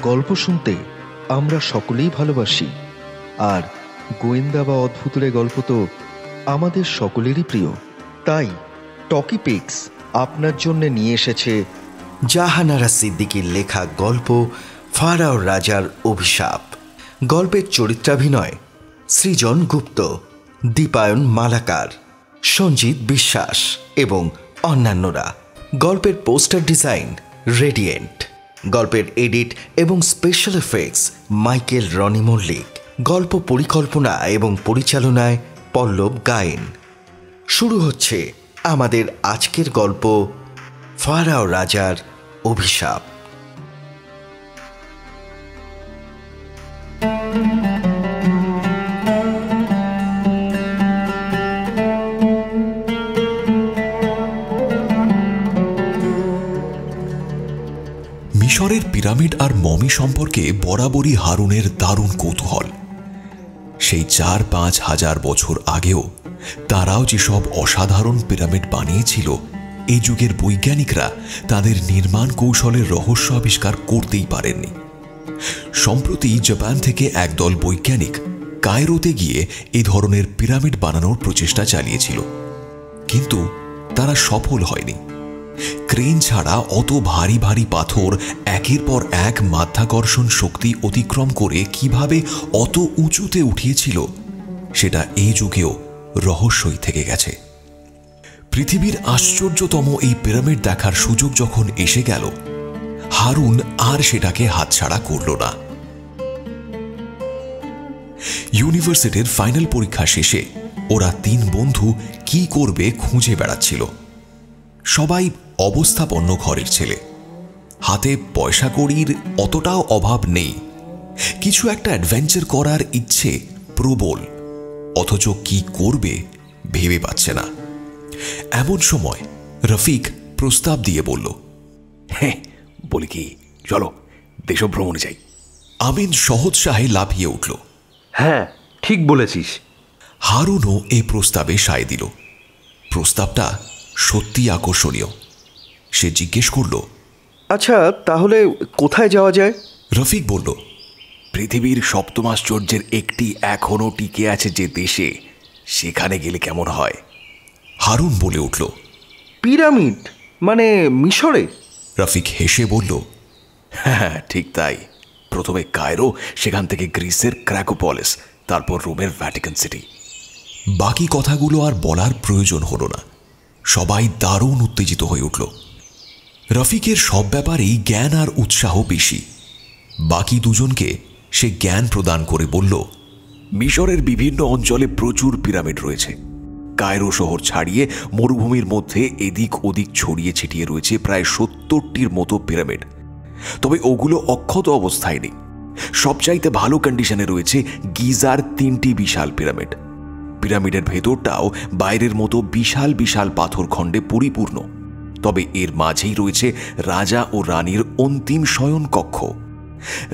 গল্প শুনতে আমরা সকলেই ভালোবাসি, আর গোয়েন্দা বা অদ্ভুতের গল্প তো আমাদের সকলেরই প্রিয়। তাই টকিপিক্স আপনার জন্য নিয়ে এসেছে জাহানারা সিদ্দিকীর লেখা গল্প ফারাও রাজার অভিশাপ। গল্পের চরিত্রাভিনয় সৃজন গুপ্ত, দীপায়ন মালাকার, সঞ্জিত বিশ্বাস এবং অন্যান্যরা। গল্পের পোস্টার ডিজাইন রেডিয়েন্ট। গল্পের এডিট এবং special effects Michael Rony Mallick. গল্প পরিকল্পনা এবং পরিচালনায় পল্লব গায়েন। শুরু হচ্ছে আমাদের আজকের গল্প ফারাও রাজার অভিশাপ। মিশরের পিরামিড আর মমি সম্পর্কে বরাবরই হারুনের দারুণ কৌতূহল। সেই 4-5 হাজার বছর আগেও তারাও যেসব অসাধারণ পিরামিড বানিয়েছিল, এই যুগের বৈজ্ঞানিকরা তাদের নির্মাণ কৌশলের রহস্য আবিষ্কার করতেই পারেননি। সম্প্রতি জাপান থেকে একদল বৈজ্ঞানিক কায়রোতে গিয়ে এই ধরনের পিরামিড বানানোর প্রচেষ্টা চালিয়েছিল, কিন্তু তারা সফল হয়নি। ক্রেন ছাড়া অত ভারী ভারী পাথর একের পর এক মাধ্যাকর্ষণ শক্তি অতিক্রম করে কিভাবে অত উঁচুতে উঠিয়েছিল, সেটা এই যুগেও রহস্যই থেকে গেছে। পৃথিবীর আশ্চর্যতম এই পিরামিড দেখার সুযোগ যখন এসে গেল, হারুন আর সেটাকে হাতছাড়া করল না। ইউনিভার্সিটির ফাইনাল পরীক্ষা শেষে ওরা 3 বন্ধু কি করবে খুঁজে বেড়াচ্ছিল। সবাই অবস্থাপন্ন ঘরের ছেলে, হাতে পয়সা কড়ির অতটাও অভাব নেই। কিছু একটা অ্যাডভেঞ্চার করার ইচ্ছে প্রবল, অথচ কি করবে ভেবে পাচ্ছে না। এমন সময় রফিক প্রস্তাব দিয়ে বলল, হ্যাঁ বলি কি, চলো দেশভ্রমণে যাই। আমিন সহোৎসাহে লাফিয়ে উঠল, হ্যাঁ ঠিক বলেছিস। হারুনও এই প্রস্তাবে সায় দিল। প্রস্তাবটা সত্যি আকর্ষণীয়। সে জিজ্ঞেস করল, আচ্ছা তাহলে কোথায় যাওয়া যায়? রফিক বলল, পৃথিবীর 7ম আশ্চর্যের একটি এখনো টিকে আছে যে দেশে, সেখানে গেলে কেমন হয়? হারুন বলে উঠল, পিরামিড মানে মিশরে? রফিক হেসে বলল, হ্যাঁ ঠিক তাই। প্রথমে কায়রো, সেখান থেকে গ্রিসের ক্র্যাকোপলিস, তারপর রোমের ভ্যাটিকান সিটি। বাকি কথাগুলো আর বলার প্রয়োজন হল না। সবাই দারুণ উত্তেজিত হয়ে উঠল। রফিকের সব ব্যাপারেই জ্ঞান আর উৎসাহ বেশি। বাকি দুজনকে সে জ্ঞান প্রদান করে বলল, মিশরের বিভিন্ন অঞ্চলে প্রচুর পিরামিড রয়েছে। কায়রো শহর ছাড়িয়ে মরুভূমির মধ্যে এদিক ওদিক ছড়িয়ে ছিটিয়ে রয়েছে প্রায় 70টির মতো পিরামিড। তবে ওগুলো অক্ষত অবস্থায় নেই। সবচাইতে ভালো কন্ডিশনে রয়েছে গিজার 3টি বিশাল পিরামিড। পিরামিডের ভেতরটাও বাইরের মতো বিশাল বিশাল পাথর খণ্ডে পরিপূর্ণ। তবে এর মাঝেই রয়েছে রাজা ও রানীর অন্তিম শয়ন কক্ষ।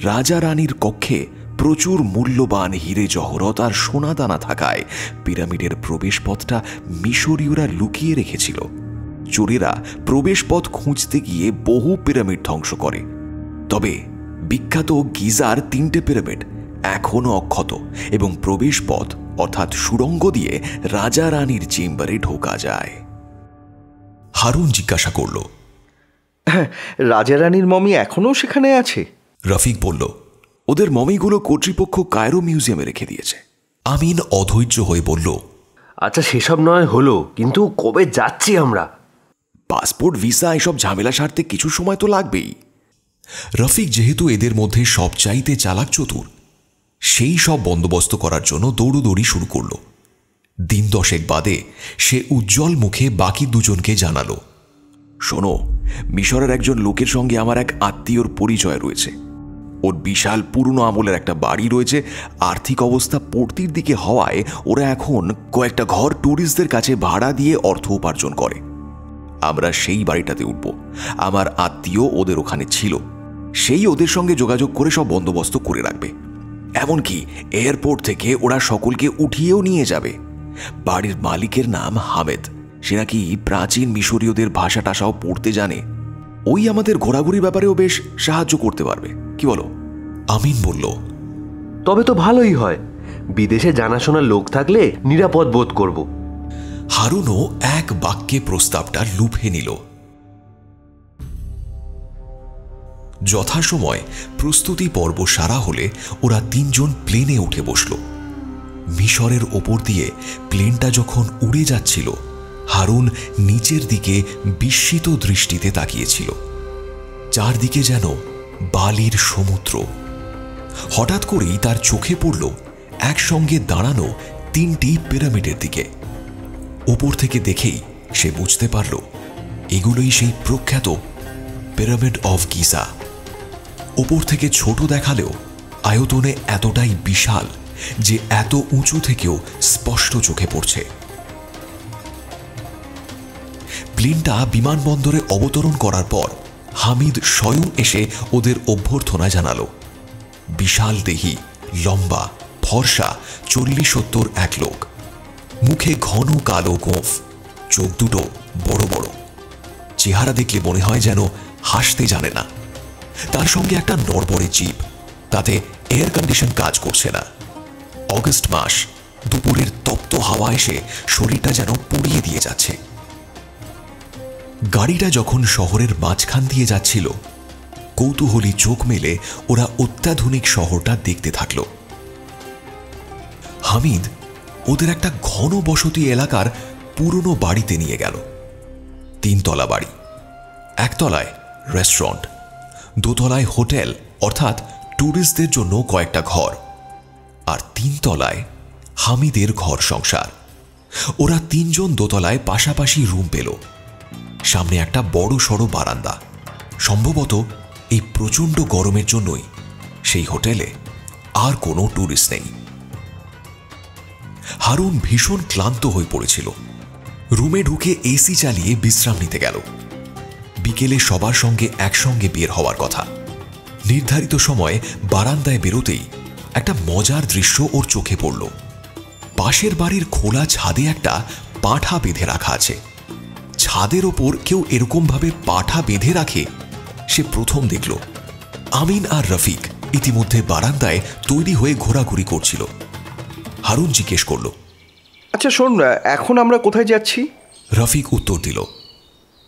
রাজা রানীর কক্ষে প্রচুর মূল্যবান হিরে জহরত আর সোনাদানা থাকায় পিরামিডের প্রবেশপথটা মিশরীয়রা লুকিয়ে রেখেছিল। চোরেরা প্রবেশপথ খুঁজতে গিয়ে বহু পিরামিড ধ্বংস করে। তবে বিখ্যাত গিজার 3টে পিরামিড এখনও অক্ষত এবং প্রবেশপথ অর্থাৎ সুড়ঙ্গ দিয়ে রাজা রানীর চেম্বারে ঢোকা যায়। হারুন জিজ্ঞাসা করল, রাজা রানীর মমি এখনো সেখানে আছে? রফিক বলল, ওদের মমিগুলো কর্তৃপক্ষ কায়রো মিউজিয়ামে রেখে দিয়েছে। আমিন অধৈর্য হয়ে বলল, আচ্ছা সেসব নয় হলো, কিন্তু কবে যাচ্ছি আমরা? পাসপোর্ট, ভিসা এসব ঝামেলা সারতে কিছু সময় তো লাগবেই। রফিক যেহেতু এদের মধ্যে সবচাইতে চালাক চতুর, সেই সব বন্দোবস্ত করার জন্য দৌড়দৌড়ি শুরু করল। 10 দশেক বাদে সে উজ্জ্বল মুখে বাকি দুজনকে জানালো, শোনো, মিশরের একজন লোকের সঙ্গে আমার এক আত্মীয়র পরিচয় রয়েছে। ওর বিশাল পুরনো আমলের একটা বাড়ি রয়েছে। আর্থিক অবস্থা পড়তির দিকে হওয়ায় ওরা এখন কয়েকটা ঘর ট্যুরিস্টদের কাছে ভাড়া দিয়ে অর্থ উপার্জন করে। আমরা সেই বাড়িটাতে উঠব। আমার আত্মীয় ওদের ওখানে ছিল, সেই ওদের সঙ্গে যোগাযোগ করে সব বন্দোবস্ত করে রাখবে। এমনকি এয়ারপোর্ট থেকে ওরা সকলকে উঠিয়েও নিয়ে যাবে। বাড়ির মালিকের নাম হামেদ। সে নাকি প্রাচীন মিশরীয়দের ভাষা টাষাও পড়তে জানে। ওই আমাদের ঘোরাঘুরি ব্যাপারেও বেশ সাহায্য করতে পারবে। কি বলো? আমিন বলল, তবে তো ভালোই হয়, বিদেশে জানাশোনা লোক থাকলে নিরাপদ বোধ করব। হারুনও এক বাক্যে প্রস্তাবটা লুফে নিল। যথাসময় প্রস্তুতি পর্ব সারা হলে ওরা তিনজন প্লেনে উঠে বসল। মিশরের ওপর দিয়ে প্লেনটা যখন উড়ে যাচ্ছিল, হারুন নিচের দিকে বিস্মিত দৃষ্টিতে তাকিয়েছিল। চারদিকে যেন বালির সমুদ্র। হঠাৎ করেই তার চোখে পড়ল একসঙ্গে দাঁড়ানো তিনটি পিরামিডের দিকে। ওপর থেকে দেখেই সে বুঝতে পারল এগুলোই সেই প্রখ্যাত পিরামিড অফ গিজা। ওপর থেকে ছোট দেখালেও আয়তনে এতটাই বিশাল যে এত উঁচু থেকেও স্পষ্ট চোখে পড়ছে। প্লেনটা বিমানবন্দরে অবতরণ করার পর হামিদ স্বয়ং এসে ওদের অভ্যর্থনা জানালো। বিশাল দেহী, লম্বা, ফর্সা 40-70 এক লোক, মুখে ঘন কালো গোঁফ, চোখ দুটো বড় বড়। চেহারা দেখলে মনে হয় যেন হাসতে জানে না। তার সঙ্গে একটা নড়বড়ে জিভ, তাতে এয়ার কন্ডিশন কাজ করছে না। অগস্ট মাস, দুপুরের তপ্ত হাওয়া এসে শরীরটা যেন পুড়িয়ে দিয়ে যাচ্ছে। গাড়িটা যখন শহরের মাঝখান দিয়ে যাচ্ছিল, কৌতূহলী চোখ মেলে ওরা অত্যাধুনিক শহরটা দেখতে থাকল। হামিদ ওদের একটা ঘন বসতি এলাকার পুরনো বাড়িতে নিয়ে গেল। 3 তলা বাড়ি, একতলায় রেস্টুরেন্ট, দোতলায় হোটেল অর্থাৎ ট্যুরিস্টদের জন্য কয়েকটা ঘর, আর 3 তলায় হামিদের ঘর সংসার। ওরা তিনজন দোতলায় পাশাপাশি রুম পেল। সামনে একটা বড় সড়ো বারান্দা। সম্ভবত এই প্রচণ্ড গরমের জন্যই সেই হোটেলে আর কোনো ট্যুরিস্ট নেই। হারুন ভীষণ ক্লান্ত হয়ে পড়েছিল। রুমে ঢুকে এসি চালিয়ে বিশ্রাম নিতে গেল। বিকেলে সবার সঙ্গে একসঙ্গে বের হওয়ার কথা। নির্ধারিত সময়ে বারান্দায় বেরোতেই একটা মজার দৃশ্য ওর চোখে পড়ল। পাশের বাড়ির খোলা ছাদে একটা পাঁঠা বেঁধে রাখা আছে। ছাদের ওপর কেউ এরকমভাবে পাঁঠা বেঁধে রাখে সে প্রথম দেখল। আমিন আর রফিক ইতিমধ্যে বারান্দায় তৈরি হয়ে ঘোরাঘুরি করছিল। হারুন জিজ্ঞেস করল, আচ্ছা শোন, এখন আমরা কোথায় যাচ্ছি? রফিক উত্তর দিল,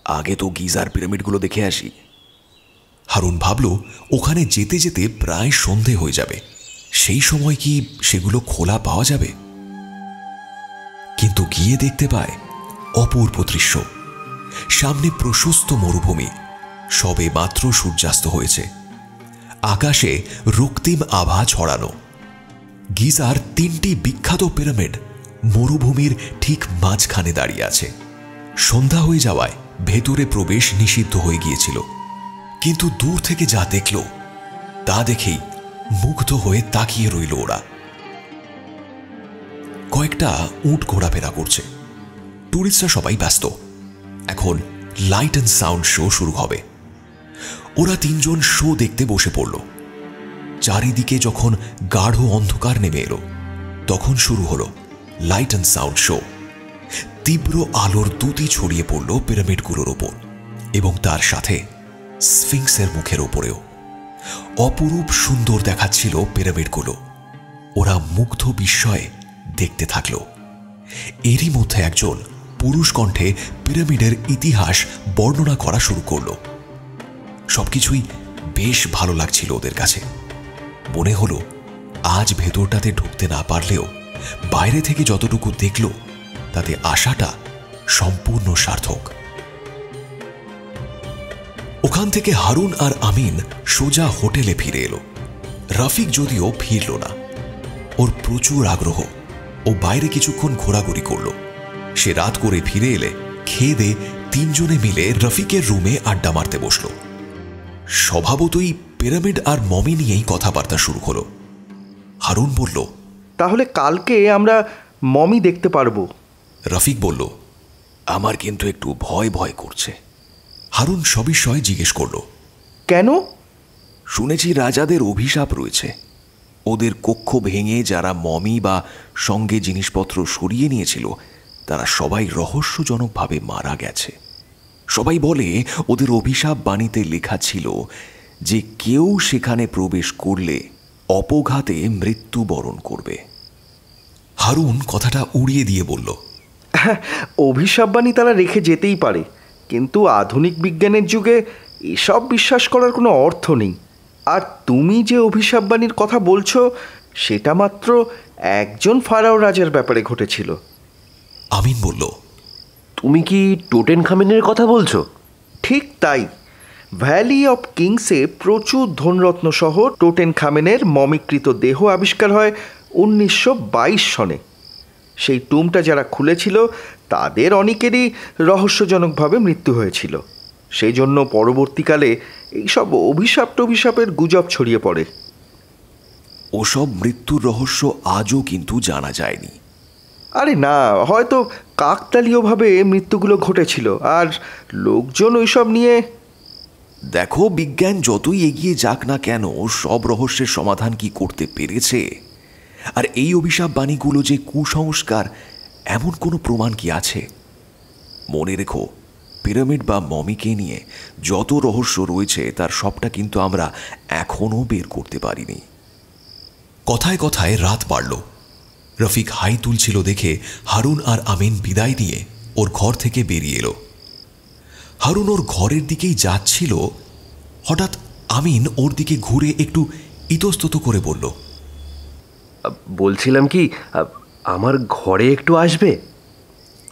আগে তো গিজার পিরামিডগুলো দেখে আসি। হারুন ভাবল ওখানে যেতে যেতে প্রায় সন্ধে হয়ে যাবে, সেই সময় কি সেগুলো খোলা পাওয়া যাবে? কিন্তু গিয়ে দেখতে পায় অপূর্ব দৃশ্য। সামনে প্রশস্ত মরুভূমি, সবে মাত্র সূর্যাস্ত হয়েছে। আকাশে রক্তিম আভা ছড়ানো। গিজার 3টি বিখ্যাত পিরামিড মরুভূমির ঠিক মাঝখানে দাঁড়িয়ে আছে। সন্ধ্যা হয়ে যাওয়ায় ভেতরে প্রবেশ নিষিদ্ধ হয়ে গিয়েছিল, কিন্তু দূর থেকে যা দেখল তা দেখেই মুগ্ধ হয়ে তাকিয়ে রইল ওরা। কয়েকটা উট ঘোরাফেরা করছে। টুরিস্টরা সবাই ব্যস্ত। এখন লাইট অ্যান্ড সাউন্ড শো শুরু হবে। ওরা তিনজন শো দেখতে বসে পড়ল। চারিদিকে যখন গাঢ় অন্ধকার নেমে এলো, তখন শুরু হলো লাইট অ্যান্ড সাউন্ড শো। তীব্র আলোর দ্যুতি ছড়িয়ে পড়ল পিরামিডগুলোর ওপর এবং তার সাথে স্ফিংসের মুখের ওপরেও। অপরূপ সুন্দর দেখাচ্ছিল পিরামিডগুলো। ওরা মুগ্ধ বিস্ময়ে দেখতে থাকল। এরই মধ্যে একজন পুরুষ কণ্ঠে পিরামিডের ইতিহাস বর্ণনা করা শুরু করল। সবকিছুই বেশ ভালো লাগছিল ওদের কাছে। মনে হলো আজ ভেতরটাতে ঢুকতে না পারলেও বাইরে থেকে যতটুকু দেখল তাতে আশাটা সম্পূর্ণ সার্থক। ওখান থেকে হারুন আর আমিন সোজা হোটেলে ফিরে এলো। রফিক যদিও ফিরল না। ওর প্রচুর আগ্রহ। ও বাইরে কিছুক্ষণ ঘোরাঘুরি করল। সে রাত করে ফিরে এলে খেয়ে দে তিনজনে মিলে রফিকের রুমে আড্ডা মারতে বসল। স্বভাবতই পিরামিড আর মমি নিয়েই কথাবার্তা শুরু হলো। হারুন বলল, তাহলে কালকে আমরা মমি দেখতে পারবো। রফিক বলল, আমার কিন্তু একটু ভয় ভয় করছে। হারুন সবিষয় জিজ্ঞেস করল, কেন? শুনেছি রাজাদের অভিশাপ রয়েছে। ওদের কক্ষ ভেঙে যারা মমি বা সঙ্গে জিনিসপত্র সরিয়ে নিয়েছিল তারা সবাই রহস্যজনকভাবে মারা গেছে। সবাই বলে ওদের অভিশাপ বাণীতে লেখা ছিল যে কেউ সেখানে প্রবেশ করলে অপঘাতে মৃত্যুবরণ করবে। হারুন কথাটা উড়িয়ে দিয়ে বলল, অভিশাপবাণী তারা রেখে যেতেই পারে, কিন্তু আধুনিক বিজ্ঞানের যুগে এসব বিশ্বাস করার কোনো অর্থ নেই। আর তুমি যে অভিশাপবাণীর কথা বলছো সেটা মাত্র একজন ফারাও রাজার ব্যাপারে ঘটেছিল। আমিন বলল, তুমি কি টোটেন খামেনের কথা বলছো? ঠিক তাই। ভ্যালি অফ কিংসে প্রচুর ধনরত্ন সহ টোটেন খামেনের মমিকৃত দেহ আবিষ্কার হয় 1922 সনে। সেই টুমটা যারা খুলেছিল তাদের অনেকেরই রহস্যজনকভাবে মৃত্যু হয়েছিল। সেই জন্য পরবর্তীকালে এইসব অভিশাপের গুজব ছড়িয়ে পড়ে। ওসব মৃত্যুর রহস্য আজও কিন্তু জানা যায়নি। আরে না, হয়তো কাকতালীয়ভাবে মৃত্যুগুলো ঘটেছিল, আর লোকজন ওইসব নিয়ে। দেখো, বিজ্ঞান যতই এগিয়ে যাক না কেন, সব রহস্যের সমাধান কি করতে পেরেছে? আর এই অভিশাপ বাণীগুলো যে কুসংস্কার, এমন কোনো প্রমাণ কি আছে? মনে রেখো, পিরামিড বা মমিকে নিয়ে যত রহস্য রয়েছে তার সবটা কিন্তু আমরা এখনও বের করতে পারিনি। কথায় কথায় রাত বাড়ল। রফিক হাই তুলছিল দেখে হারুন আর আমিন বিদায় নিয়ে ওর ঘর থেকে বেরিয়ে এলো। হারুন ওর ঘরের দিকেই যাচ্ছিল, হঠাৎ আমিন ওর দিকে ঘুরে একটু ইতস্তত করে বলল, বলছিলাম কি, আমার ঘরে একটু আসবে?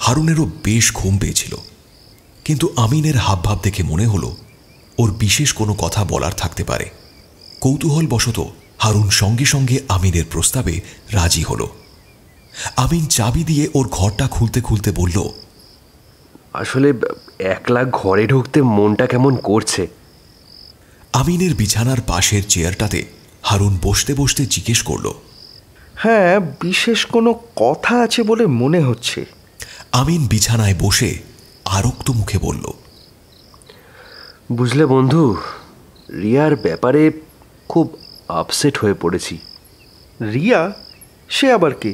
হারুনেরও বেশ ঘুম পেয়েছিল, কিন্তু আমিনের হাবভাব দেখে মনে হলো ওর বিশেষ কোনো কথা বলার থাকতে পারে। কৌতূহলবশত হারুন সঙ্গে সঙ্গে আমিনের প্রস্তাবে রাজি হলো। আমিন চাবি দিয়ে ওর ঘরটা খুলতে খুলতে বলল, আসলে একলা ঘরে ঢুকতে মনটা কেমন করছে। আমিনের বিছানার পাশের চেয়ারটাতে হারুন বসতে বসতে জিজ্ঞেস করল, হ্যাঁ, বিশেষ কোনো কথা আছে বলে মনে হচ্ছে। আমিন বিছানায় বসে আরক্ত মুখে বলল, বুঝলে বন্ধু, রিয়ার ব্যাপারে খুব আপসেট হয়ে পড়েছি। রিয়া? সে আবার কে?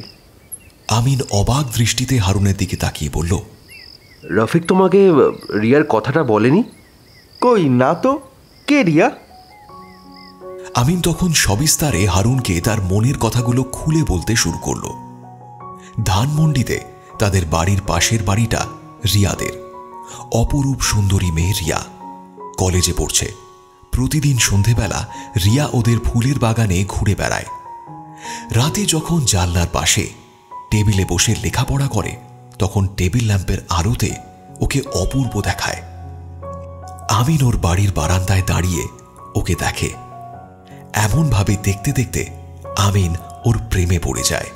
আমিন অবাক দৃষ্টিতে হারুনের দিকে তাকিয়ে বলল, রফিক তোমাকে রিয়ার কথাটা বলেনি? কই না তো, কে রিয়া? আমিন তখন সবিস্তারে হারুনকে তার মনের কথাগুলো খুলে বলতে শুরু করল। ধানমন্ডিতে তাদের বাড়ির পাশের বাড়িটা রিয়াদের। অপরূপ সুন্দরী মেয়ে রিয়া, কলেজে পড়ছে। প্রতিদিন সন্ধেবেলা রিয়া ওদের ফুলের বাগানে ঘুরে বেড়ায়। রাতে যখন জানলার পাশে টেবিলে বসে লেখাপড়া করে, তখন টেবিল ল্যাম্পের আলোতে ওকে অপূর্ব দেখায়। আমিন ওর বাড়ির বারান্দায় দাঁড়িয়ে ওকে দেখে। এমনভাবে দেখতে দেখতে আমিন ওর প্রেমে পড়ে যায়।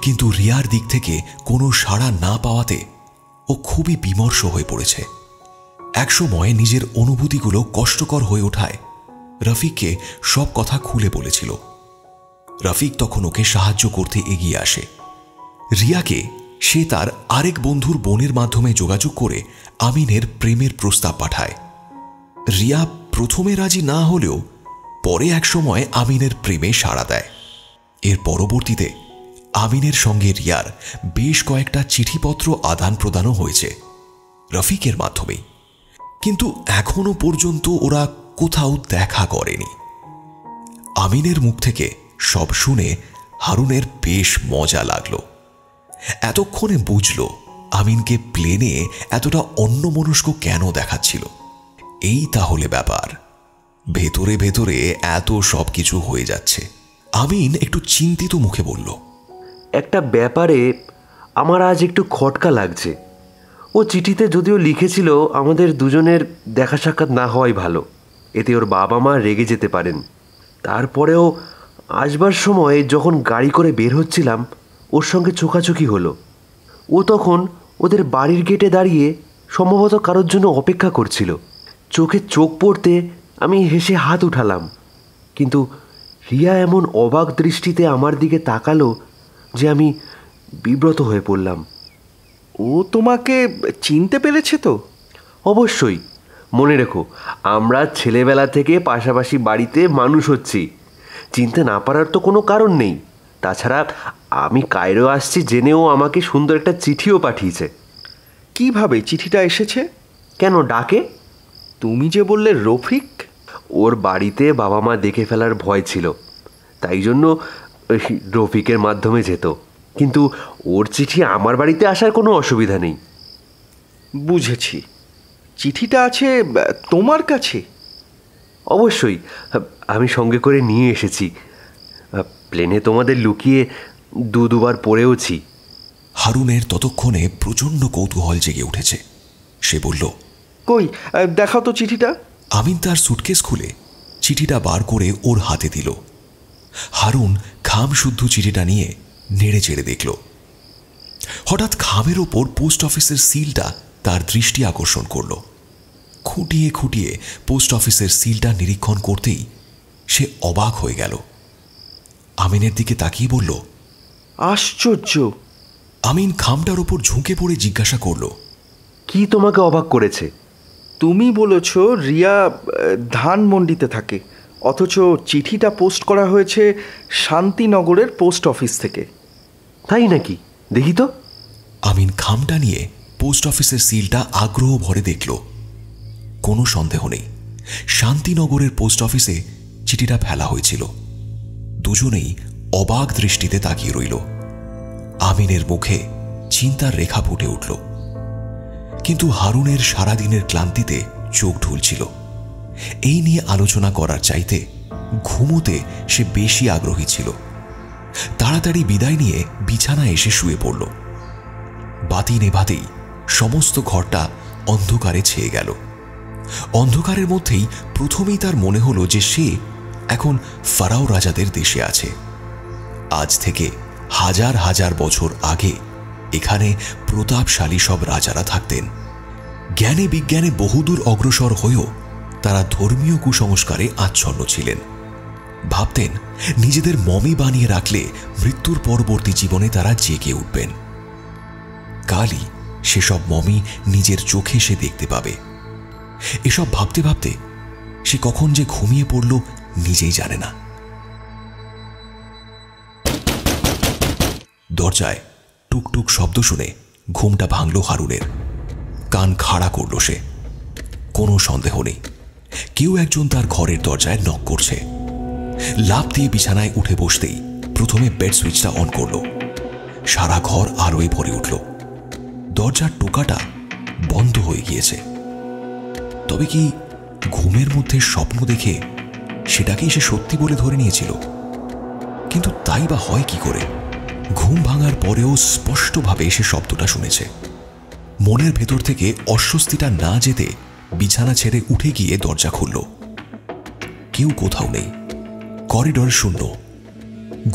কিন্তু রিয়ার দিক থেকে কোনো সাড়া না পাওয়াতে ও খুবই বিমর্ষ হয়ে পড়েছে। একসময় নিজের অনুভূতিগুলো কষ্টকর হয়ে ওঠায় রফিককে সব কথা খুলে বলেছিল। রফিক তখন ওকে সাহায্য করতে এগিয়ে আসে। রিয়াকে সে তার আরেক বন্ধুর বোনের মাধ্যমে যোগাযোগ করে আমিনের প্রেমের প্রস্তাব পাঠায়। রিয়া প্রথমে রাজি না হলেও পরে একসময় আমিনের প্রেমে সাড়া দেয়। এর পরবর্তীতে আমিনের সঙ্গে রিয়ার বেশ কয়েকটা চিঠিপত্র আদান প্রদানও হয়েছে রফিকের মাধ্যমেই, কিন্তু এখনো পর্যন্ত ওরা কোথাও দেখা করেনি। আমিনের মুখ থেকে সব শুনে হারুনের বেশ মজা লাগলো। এতক্ষণে বুঝল আমিনকে প্লেনে এতটা অন্যমনস্ক কেন দেখাচ্ছিল। এই তাহলে ব্যাপার, ভেতরে ভেতরে এত সব কিছু হয়ে যাচ্ছে। আমিন একটু চিন্তিত মুখে বলল, একটা ব্যাপারে আমার আজ একটু খটকা লাগছে। ও চিঠিতে যদিও লিখেছিল আমাদের দুজনের দেখা সাক্ষাৎ না হওয়াই ভালো, এতে ওর বাবা মা রেগে যেতে পারেন। তারপরেও আসবার সময় যখন গাড়ি করে বের হচ্ছিলাম, ওর সঙ্গে চোখাচোখি হলো। ও তখন ওদের বাড়ির গেটে দাঁড়িয়ে সম্ভবত কারোর জন্য অপেক্ষা করছিল। চোখে চোখ পড়তে আমি হেসে হাত উঠালাম, কিন্তু রিয়া এমন অবাক দৃষ্টিতে আমার দিকে তাকালো যে আমি বিব্রত হয়ে পড়লাম। ও তোমাকে চিনতে পেরেছে তো? অবশ্যই। মনে রেখো, আমরা ছেলেবেলা থেকে পাশাপাশি বাড়িতে মানুষ হচ্ছি, চিনতে না পারার তো কোনো কারণ নেই। তাছাড়া আমি কায়রো আসছি জেনেও আমাকে সুন্দর একটা চিঠিও পাঠিয়েছে। কিভাবে চিঠিটা এসেছে? কেন ডাকে? তুমি যে বললে রফিক। ওর বাড়িতে বাবা মা দেখে ফেলার ভয় ছিল, তাই জন্য রফিকের মাধ্যমে যেত, কিন্তু ওর চিঠি আমার বাড়িতে আসার কোনো অসুবিধা নেই। বুঝেছি, চিঠিটা আছে তোমার কাছে? অবশ্যই, আমি সঙ্গে করে নিয়ে এসেছি। প্লেনে তোমাদের লুকিয়ে দুবার পড়েওছি। হারুনের ততক্ষণে প্রচণ্ড কৌতূহল জেগে উঠেছে। সে বলল, কই দেখাও তো চিঠিটা। আমিন তার সুটকেস খুলে চিঠিটা বার করে ওর হাতে দিল। হারুন খাম শুদ্ধ চিঠিটা নিয়ে নেড়ে চেড়ে দেখল। হঠাৎ খামের ওপর পোস্ট অফিসের সিলটা তার দৃষ্টি আকর্ষণ করল। খুঁটিয়ে খুঁটিয়ে পোস্ট অফিসের সিলটা নিরীক্ষণ করতেই সে অবাক হয়ে গেল। আমিনের দিকে তাকিয়ে বলল, আশ্চর্য। আমিন খামটার ওপর ঝুঁকে পড়ে জিজ্ঞাসা করল, কি তোমাকে অবাক করেছে? তুমি বলেছ রিয়া ধানমন্ডিতে থাকে, অথচ চিঠিটা পোস্ট করা হয়েছে শান্তিনগরের পোস্ট অফিস থেকে। তাই নাকি? দেখি তো। আমিন খামটা নিয়ে পোস্ট অফিসের সিলটা আগ্রহ ভরে দেখল। কোনো সন্দেহ নেই, শান্তিনগরের পোস্ট অফিসে চিঠিটা ফেলা হয়েছিল। দুজনেই অবাক দৃষ্টিতে তাকিয়ে রইল। আমিনের মুখে চিন্তার রেখা ফুটে উঠল, কিন্তু হারুনের সারাদিনের ক্লান্তিতে চোখ ঢুলছিল। এই নিয়ে আলোচনা করার চাইতে ঘুমোতে সে বেশি আগ্রহী ছিল। তাড়াতাড়ি বিদায় নিয়ে বিছানায় এসে শুয়ে পড়ল। বাতি নেভাতেই সমস্ত ঘরটা অন্ধকারে ছেয়ে গেল। অন্ধকারের মধ্যেই প্রথমেই তার মনে হলো যে সে এখন ফারাও রাজাদের দেশে আছে। আজ থেকে হাজার হাজার বছর আগে এখানে প্রতাপশালী সব রাজারা থাকতেন। জ্ঞানে বিজ্ঞানে বহুদূর অগ্রসর হয়েও তারা ধর্মীয় কুসংস্কারে আচ্ছন্ন ছিলেন। ভাবতেন নিজেদের মমি বানিয়ে রাখলে মৃত্যুর পরবর্তী জীবনে তারা জেগে উঠবেন। কালই সেসব মমি নিজের চোখে সে দেখতে পাবে। এসব ভাবতে ভাবতে সে কখন যে ঘুমিয়ে পড়ল নিজেই জানে না। দরজায় টুকটুক শব্দ শুনে ঘুমটা ভাঙল হারুনের। কান খাড়া করল সে। কোনো সন্দেহ নেই, কেউ একজন তার ঘরের দরজায় নক করছে। লাফ দিয়ে বিছানায় উঠে বসতেই প্রথমে বেড সুইচটা অন করল। সারা ঘর আলোয় ভরে উঠল। দরজার টোকাটা বন্ধ হয়ে গিয়েছে। তবে কি ঘুমের মধ্যে স্বপ্ন দেখে সেটাকেই সে সত্যি বলে ধরে নিয়েছিল? কিন্তু তাই বা হয় কি করে? ঘুম ভাঙার পরেও স্পষ্টভাবে সে শব্দটা শুনেছে। মনের ভেতর থেকে অস্বস্তিটা না যেতে বিছানা ছেড়ে উঠে গিয়ে দরজা খুলল। কেউ কোথাও নেই, করিডর শূন্য।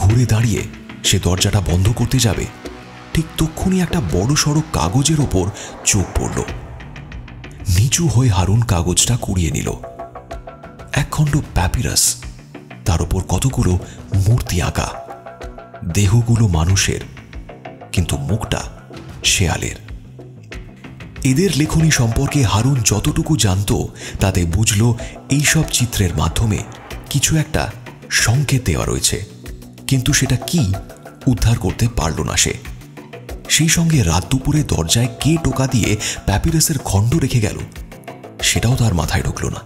ঘুরে দাঁড়িয়ে সে দরজাটা বন্ধ করতে যাবে, ঠিক তক্ষুনি একটা বড় সড়ো কাগজের ওপর চোখ পড়ল। নিচু হয়ে হারুন কাগজটা কুড়িয়ে নিল। একখণ্ড প্যাপিরাস, তার ওপর কতগুলো মূর্তি আঁকা। দেহগুলো মানুষের, কিন্তু মুখটা শেয়ালের। এদের লেখনী সম্পর্কে হারুন যতটুকু জানত তাতে বুঝল এইসব চিত্রের মাধ্যমে কিছু একটা সংকেত দেওয়া রয়েছে, কিন্তু সেটা কি উদ্ধার করতে পারল না সে। সেই সঙ্গে রাত দুপুরে দরজায় কে টোকা দিয়ে প্যাপিরাসের খণ্ড রেখে গেল সেটাও তার মাথায় ঢুকল না।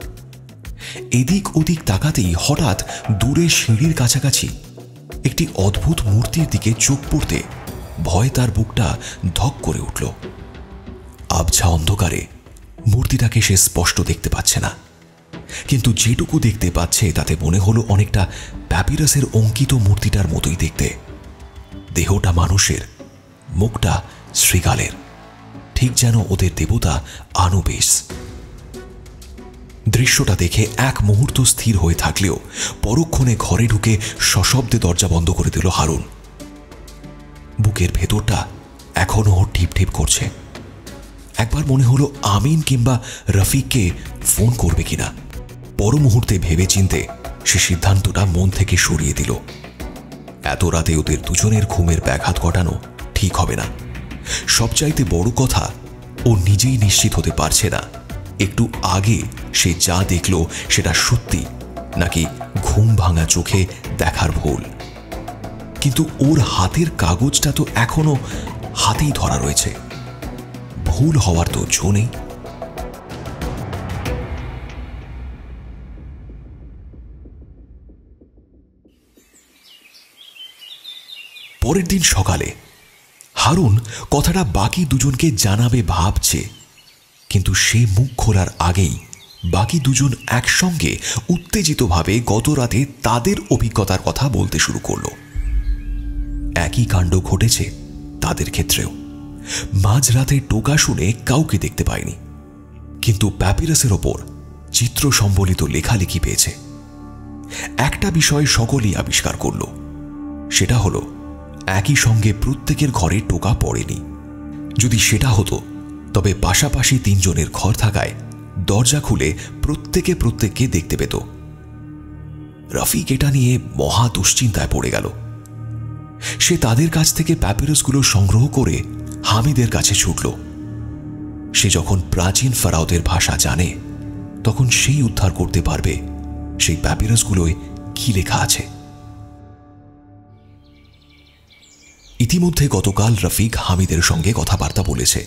এদিক ওদিক তাকাতেই হঠাৎ দূরে সিঁড়ির কাছাকাছি একটি অদ্ভুত মূর্তির দিকে চোখ পড়তে ভয় তার বুকটা ধক করে উঠল। আবছা অন্ধকারে মূর্তিটাকে সে স্পষ্ট দেখতে পাচ্ছে না, কিন্তু যেটুকু দেখতে পাচ্ছে তাতে মনে হলো অনেকটা প্যাপিরাসের অঙ্কিত মূর্তিটার মতোই দেখতে। দেহটা মানুষের, মুখটা শৃগালের, ঠিক যেন ওদের দেবতা আনুবিস। দৃশ্যটা দেখে এক মুহূর্ত স্থির হয়ে থাকলেও পরক্ষণে ঘরে ঢুকে সশব্দে দরজা বন্ধ করে দিল হারুন। বুকের ভেতরটা এখনো টিপ টিপ করছে। একবার মনে হলো আমিন কিংবা রফিককে ফোন করবে কিনা। পর মুহূর্তে ভেবে চিনতে সে সিদ্ধান্তটা মন থেকে সরিয়ে দিল। এত রাতে ওদের দুজনের ঘুমের ব্যাঘাত ঘটানো ঠিক হবে না। সবচাইতে বড় কথা, ও নিজেই নিশ্চিত হতে পারছে না একটু আগে সে যা দেখল সেটা সত্যি নাকি ঘুম ভাঙা চোখে দেখার ভুল। কিন্তু ওর হাতের কাগজটা তো এখনো হাতেই ধরা রয়েছে, ভুল হওয়ার তো জো নেই। পরের দিন সকালে হারুন কথাটা বাকি দুজনকে জানাবে ভাবছে, কিন্তু সে মুখ খোলার আগেই বাকি দুজন একসঙ্গে উত্তেজিতভাবে গত রাতে তাদের অভিজ্ঞতার কথা বলতে শুরু করল। একই কাণ্ড ঘটেছে তাদের ক্ষেত্রেও। মাঝরাতে টোকা শুনে কাউকে দেখতে পায়নি, কিন্তু প্যাপিরাসের ওপর চিত্র সম্বলিত লেখালেখি পেয়েছে। একটা বিষয় সকলেই আবিষ্কার করল, সেটা হলো একই সঙ্গে প্রত্যেকের ঘরে টোকা পড়েনি। যদি সেটা হতো তবে পাশাপাশি তিনজনের ঘর থাকায় দরজা খুলে প্রত্যেকে প্রত্যেককে দেখতে পেত। রফিক এটা নিয়ে মহা দুশ্চিন্তায় পড়ে গেল। সে তাদের কাছ থেকে প্যাপিরাসগুলো সংগ্রহ করে হামিদের কাছে ছুটল। সে যখন প্রাচীন ফারাওদের ভাষা জানে তখন সেই উদ্ধার করতে পারবে সেই প্যাপিরাসগুলোয় কি লেখা আছে। ইতিমধ্যে গতকাল রফিক হামিদের সঙ্গে কথাবার্তা বলেছে।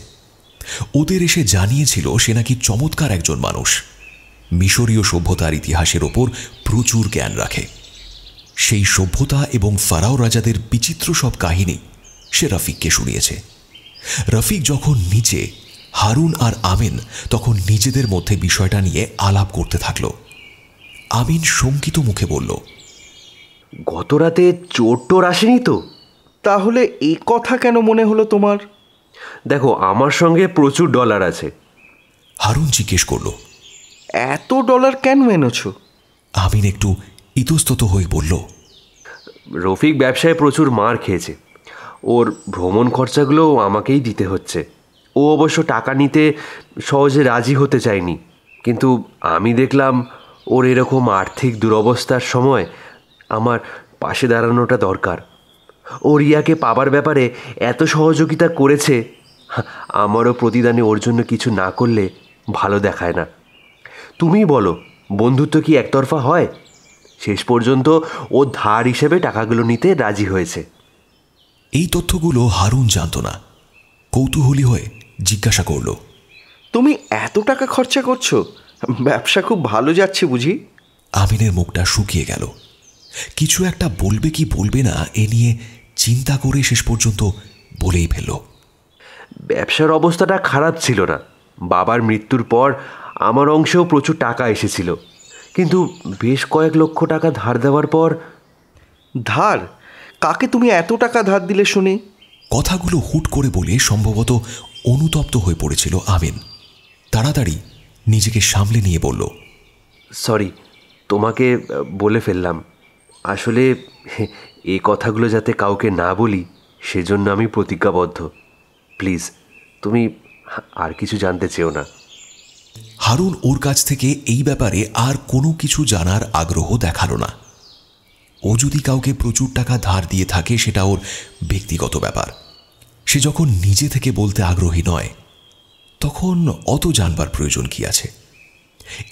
ওদের এসে জানিয়েছিল সে নাকি চমৎকার একজন মানুষ, মিশরীয় সভ্যতার ইতিহাসের ওপর প্রচুর জ্ঞান রাখে। সেই সভ্যতা এবং ফারাও রাজাদের বিচিত্র সব কাহিনী সে রফিককে শুনিয়েছে। রফিক যখন নিচে, হারুন আর আমিন তখন নিজেদের মধ্যে বিষয়টা নিয়ে আলাপ করতে থাকল। আমিন শঙ্কিত মুখে বলল, গত রাতে চোর টোর আসেনি তো? তাহলে এই কথা কেন মনে হলো তোমার? দেখো, আমার সঙ্গে প্রচুর ডলার আছে। হারুন জিজ্ঞেস করল, এত ডলার কেন এনেছো? আমিন একটু ইতস্তত হয়ে বলল, রফিক ব্যবসায় প্রচুর মার খেয়েছে, ওর ভ্রমণ খরচাগুলো আমাকেই দিতে হচ্ছে। ও অবশ্য টাকা নিতে সহজে রাজি হতে চায়নি, কিন্তু আমি দেখলাম ওর এরকম আর্থিক দুরবস্থার সময় আমার পাশে দাঁড়ানোটা দরকার। ও রিয়াকে পাবার ব্যাপারে এত সহযোগিতা করেছে, আমারও প্রতিদানে ওর জন্য কিছু না করলে ভালো দেখায় না। তুমি বলো, বন্ধুত্ব কি একতরফা হয়? শেষ পর্যন্ত ও ধার হিসেবে টাকাগুলো নিতে রাজি হয়েছে। এই তথ্যগুলো হারুন জানত না। কৌতূহলী হয়ে জিজ্ঞাসা করল, তুমি এত টাকা খরচা করছো? ব্যবসা খুব ভালো যাচ্ছে বুঝি? আমিনের মুখটা শুকিয়ে গেল। কিছু একটা বলবে কি বলবে না এ নিয়ে চিন্তা করে শেষ পর্যন্ত বলেই ফেলল, ব্যবসার অবস্থাটা খারাপ ছিল না। বাবার মৃত্যুর পর আমার অংশেও প্রচুর টাকা এসেছিল, কিন্তু বেশ কয়েক লক্ষ টাকা ধার দেওয়ার পর। ধার? কাকে তুমি এত টাকা ধার দিলে শুনি? কথাগুলো হুট করে বলে সম্ভবত অনুতপ্ত হয়ে পড়েছিল আমিন। তাড়াতাড়ি নিজেকে সামলে নিয়ে বলল, সরি, তোমাকে বলে ফেললাম। আসলে এই কথাগুলো যাতে কাউকে না বলি সেজন্য আমি প্রতিজ্ঞাবদ্ধ। প্লিজ, তুমি আর কিছু জানতে চেও না। হারুন ওর কাছ থেকে এই ব্যাপারে আর কোনো কিছু জানার আগ্রহ দেখালো না। ও যদি কাউকে প্রচুর টাকা ধার দিয়ে থাকে সেটা ওর ব্যক্তিগত ব্যাপার। সে যখন নিজে থেকে বলতে আগ্রহী নয় তখন অত জানবার প্রয়োজন কি আছে।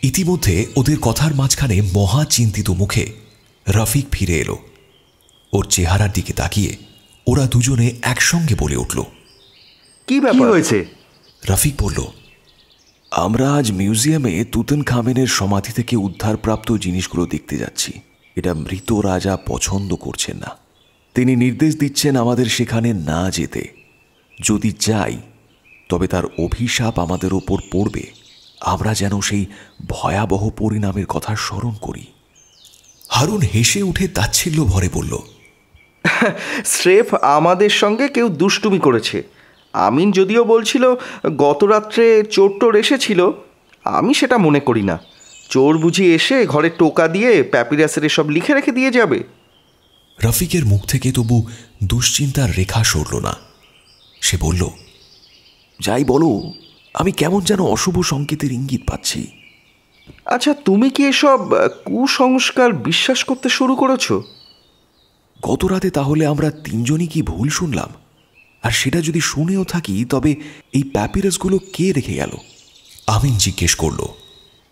ইতিমধ্যে ওদের কথার মাঝখানে মহা চিন্তিত মুখে রফিক ফিরে এলো। ওর চেহারার দিকে তাকিয়ে ওরা দুজনে একসঙ্গে বলে উঠল, কি ব্যাপার হয়েছে? রফিক বলল, আমরা আজ মিউজিয়ামে তুতানখামেনের সমাধি থেকে উদ্ধারপ্রাপ্ত জিনিসগুলো দেখতে যাচ্ছি। এটা মৃত রাজা পছন্দ করছেন না। তিনি নির্দেশ দিচ্ছেন আমাদের সেখানে না যেতে। যদি যাই তবে তার অভিশাপ আমাদের ওপর পড়বে। আমরা যেন সেই ভয়াবহ পরিণামের কথা স্মরণ করি। হারুন হেসে উঠে তাচ্ছিল্য ভরে বলল, স্রেফ আমাদের সঙ্গে কেউ দুষ্টুমি করেছে। আমিন যদিও বলছিল গত রাত্রে চোর টোর এসেছিল, আমি সেটা মনে করি না। চোর বুঝি এসে ঘরে টোকা দিয়ে প্যাপিরাসের সব লিখে রেখে দিয়ে যাবে? রফিকের মুখ থেকে তবু দুশ্চিন্তার রেখা সরল না। সে বলল, যাই বলো, আমি কেমন যেন অশুভ সংকেতের ইঙ্গিত পাচ্ছি। আচ্ছা, তুমি কি এসব কুসংস্কার বিশ্বাস করতে শুরু করেছো? গত রাতে তাহলে আমরা তিনজনই কি ভুল শুনলাম? আর সেটা যদি শুনেও থাকি তবে এই প্যাপিরাসগুলো কে রেখে গেল? আমিন জিজ্ঞেস করল,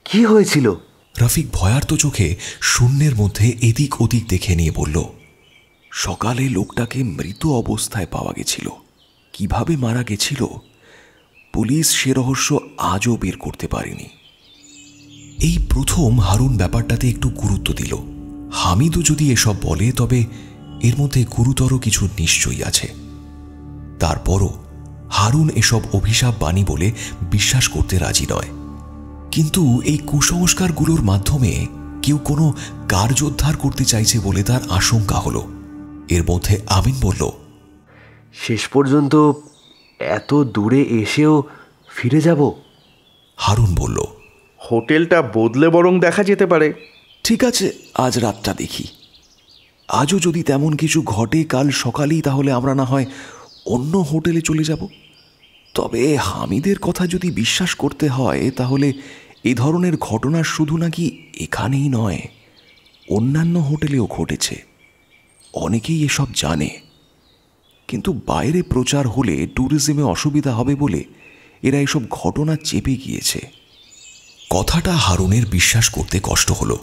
কি হয়েছিল? রফিক ভয়ার্ত চোখে শূন্যের মধ্যে এদিক ওদিক দেখে নিয়ে বলল, সকালে লোকটাকে মৃত অবস্থায় পাওয়া গেছিল। কিভাবে মারা গেছিল পুলিশ সে রহস্য আজও বের করতে পারেনি। এই প্রথম হারুন ব্যাপারটাতে একটু গুরুত্ব দিল। হামিদও যদি এসব বলে তবে এর মধ্যে গুরুতর কিছু নিশ্চয়ই আছে। তারপরও হারুন এসব অভিশাপ বাণী বলে বিশ্বাস করতে রাজি নয়। কিন্তু এই কুসংস্কারগুলোর মাধ্যমে কেউ কোনো কার্যোদ্ধার করতে চাইছে বলে তার আশঙ্কা হলো। এর মধ্যে আমিন বলল, শেষ পর্যন্ত এত দূরে এসেও ফিরে যাব? হারুন বলল, হোটেলটা বদলে বরং দেখা যেতে পারে। ঠিক আছে, আজ রাতটা দেখি। আজও যদি তেমন কিছু ঘটে কাল সকালেই তাহলে আমরা না হয় অন্য হোটেলে চলে যাব। তবে হামিদের কথা যদি বিশ্বাস করতে হয় তাহলে এ ধরনের ঘটনা শুধু নাকি এখানেই নয়, অন্যান্য হোটেলেও ঘটেছে। অনেকেই এসব জানে, কিন্তু বাইরে প্রচার হলে ট্যুরিজমে অসুবিধা হবে বলে এরা এসব ঘটনা চেপে গিয়েছে। কথাটা হারুনের বিশ্বাস করতে কষ্ট হলো।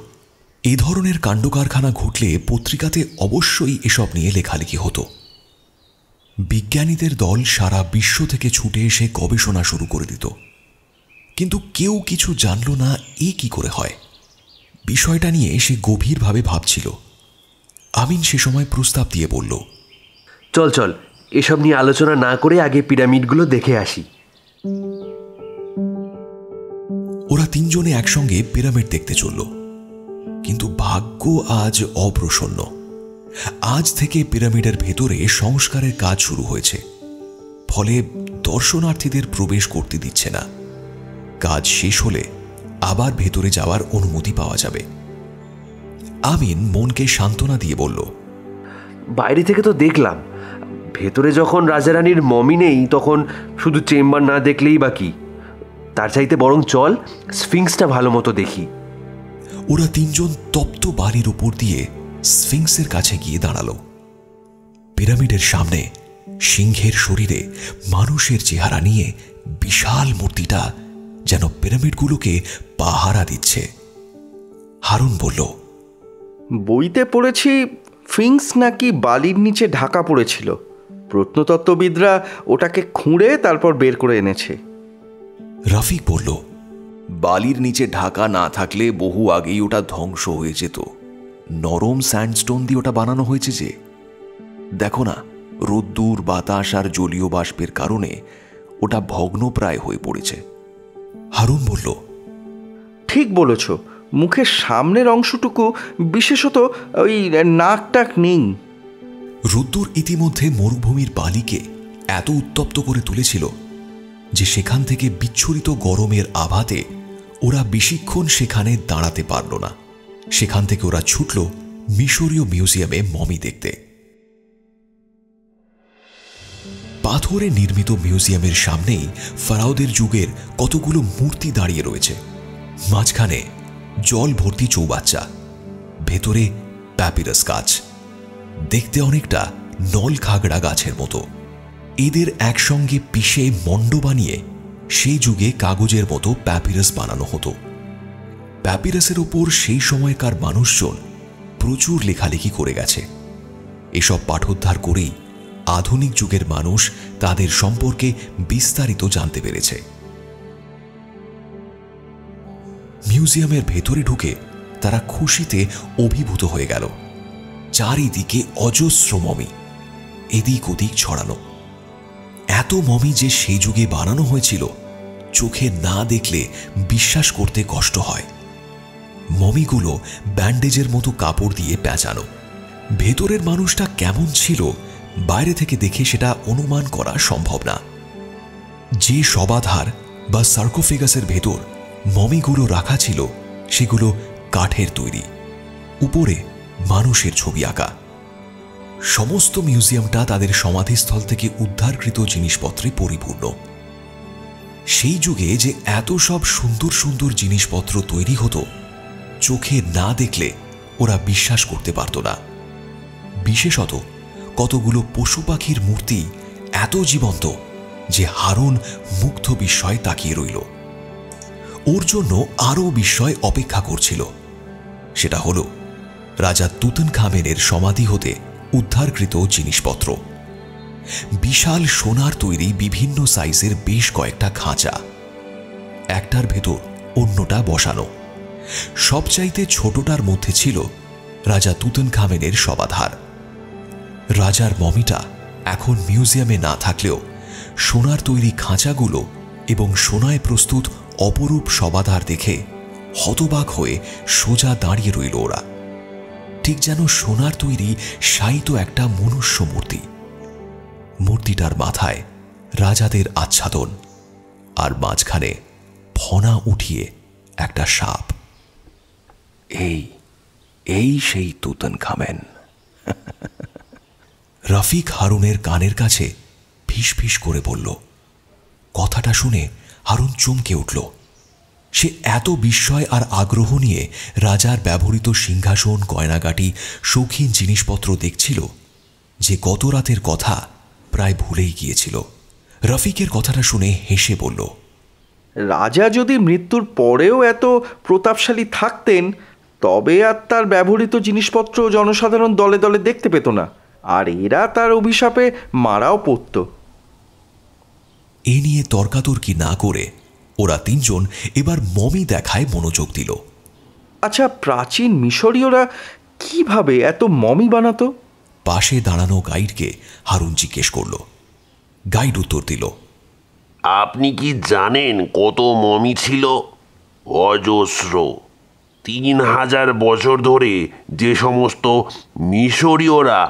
এই ধরনের কাণ্ডকারখানা ঘটলে পত্রিকাতে অবশ্যই এসব নিয়ে লেখালেখি হতো। বিজ্ঞানীদের দল সারা বিশ্ব থেকে ছুটে এসে গবেষণা শুরু করে দিত, কিন্তু কেউ কিছু জানল না এ কি করে হয়। বিষয়টা নিয়ে সে গভীরভাবে ভাবছিল। আমিন সে সময় প্রস্তাব দিয়ে বলল, চল চল, এসব নিয়ে আলোচনা না করে আগে পিরামিডগুলো দেখে আসি। ওরা তিনজনে একসঙ্গে পিরামিড দেখতে চলল। কিন্তু ভাগ্য আজ অপ্রসন্ন। আজ থেকে পিরামিডের ভেতরে সংস্কারের কাজ শুরু হয়েছে, ফলে দর্শনার্থীদের প্রবেশ করতে দিচ্ছে না। কাজ শেষ হলে আবার ভেতরে যাওয়ার অনুমতি পাওয়া যাবে। আমিন মনকে সান্ত্বনা দিয়ে বলল, বাইরে থেকে তো দেখলাম, ভেতরে যখন রাজারানীর মমি নেই তখন শুধু চেম্বার না দেখলেই বা কি। তার চাইতে বরং চল স্ফিংসটা ভালো মতো দেখি। ওরা তিনজন তপ্ত বাড়ির উপর দিয়ে স্ফিংসের কাছে গিয়ে দাঁড়ালো। পিরামিডের সামনে সিংহের শরীরে মানুষের চেহারা নিয়ে বিশাল মূর্তিটা যেন পিরামিডগুলোকে পাহারা দিচ্ছে। হারুন বলল, বইতে পড়েছি স্ফিংস নাকি বালির নিচে ঢাকা পড়েছিল। প্রত্নতত্ত্ববিদরা ওটাকে খুঁড়ে তারপর বের করে এনেছে। রফিক বলল, বালির নিচে ঢাকা না থাকলে বহু আগেই ওটা ধ্বংস হয়ে যেত। নরম স্যান্ডস্টোন দিয়ে ওটা বানানো হয়েছে যে। দেখো না, রোদ্দুর, বাতাস আর জলীয় বাষ্পের কারণে ওটা ভগ্নপ্রায় হয়ে পড়েছে। হারুন বলল, ঠিক বলেছ, মুখের সামনের অংশটুকু, বিশেষত ওই নাকটাক নেই। রোদ্দুর ইতিমধ্যে মরুভূমির বালিকে এত উত্তপ্ত করে তুলেছিল যে সেখান থেকে বিচ্ছুরিত গরমের আভাতে ওরা বেশিক্ষণ সেখানে দাঁড়াতে পারল না। সেখান থেকে ওরা ছুটল মিশরীয় মিউজিয়ামে মমি দেখতে। পাথরে নির্মিত মিউজিয়ামের সামনেই ফারাওদের যুগের কতগুলো মূর্তি দাঁড়িয়ে রয়েছে। মাঝখানে জল ভর্তি চৌবাচ্চা, ভেতরে প্যাপিরাস গাছ, দেখতে অনেকটা নলখাগড়া গাছের মতো। এদের একসঙ্গে পিষে মণ্ড বানিয়ে সেই যুগে কাগজের মতো প্যাপিরাস বানানো হতো। প্যাপিরাসের ওপর সেই সময়কার মানুষজন প্রচুর লেখালেখি করে গেছে। এসব পাঠোদ্ধার করেই আধুনিক যুগের মানুষ তাদের সম্পর্কে বিস্তারিত জানতে পেরেছে। মিউজিয়ামের ভেতরে ঢুকে তারা খুশিতে অভিভূত হয়ে গেল। চারিদিকে অজস্র মমি, এদিক ওদিক ছড়ানো। এত মমি যে সেই যুগে বানানো হয়েছিল চোখে না দেখলে বিশ্বাস করতে কষ্ট হয়। মমিগুলো ব্যান্ডেজের মতো কাপড় দিয়ে পেঁচানো। ভেতরের মানুষটা কেমন ছিল বাইরে থেকে দেখে সেটা অনুমান করা সম্ভব না। যে শবাধার বা সার্কোফেগাসের ভেতর মমিগুলো রাখা ছিল সেগুলো কাঠের তৈরি, উপরে মানুষের ছবি আঁকা। সমস্ত মিউজিয়ামটা তাদের সমাধিস্থল থেকে উদ্ধারকৃত জিনিসপত্রে পরিপূর্ণ। সেই যুগে যে এত সব সুন্দর সুন্দর জিনিসপত্র তৈরি হতো চোখে না দেখলে ওরা বিশ্বাস করতে পারত না। বিশেষত কতগুলো পশু পাখির মূর্তি এত জীবন্ত যে হারুন মুগ্ধ বিস্ময়ে তাকিয়ে রইল। ওর জন্য আরও বিস্ময় অপেক্ষা করছিল। সেটা হল রাজা তুতানখামেনের সমাধি হতে উদ্ধারকৃত জিনিসপত্র। বিশাল সোনার তৈরি বিভিন্ন সাইজের বেশ কয়েকটা খাঁচা, একটার ভেতর অন্যটা বসানো। সবচাইতে ছোটটার মধ্যে ছিল রাজা তুতানখামেনের শবাধার, রাজার মমিটা এখন মিউজিয়ামে না থাকলেও সোনার তৈরি খাঁচাগুলো এবং সোনায় প্রস্তুত অপরূপ শবাধার দেখে হতবাক হয়ে সোজা দাঁড়িয়ে রইল ওরা। ঠিক যেন সোনার তৈরি শায়িত একটা মনুষ্য মূর্তি। মূর্তিটার মাথায় রাজাদের আচ্ছাদন, আর মাঝখানে ফনা উঠিয়ে একটা সাপ। এই সেই তুতানখামেন। রফিক হারুনের কানের কাছে ফিস ফিস করে বলল। কথাটা শুনে হারুন চমকে উঠল। সে এত বিস্ময় আর আগ্রহ নিয়ে রাজার ব্যবহৃত সিংহাসন, গয়নাগাটি, শৌখিন জিনিসপত্র দেখছিল যে গত রাতের কথা প্রায় ভুলেই গিয়েছিল। রফিকের কথাটা শুনে হেসে বলল, রাজা যদি মৃত্যুর পরেও এত প্রতাপশালী থাকতেন তবে আর তার ব্যবহৃত জিনিসপত্র জনসাধারণ দলে দলে দেখতে পেত না, আর এরা তার অভিশাপে মারাও পড়ত। এ নিয়ে তর্কাতর্কি না করে ওরা তিনজন এবার মমি দেখায় মনোযোগ দিল। আচ্ছা, প্রাচীন মিশরীয়রা কিভাবে এত মমি বানাতো? পাশে দাঁড়ানো গাইডকে হারুন জিজ্ঞেস করল। গাইড উত্তর দিল, আপনি কি জানেন কত মমি ছিল? অজস্র। 3000 বছর ধরে যে সমস্ত মিশরীয়রা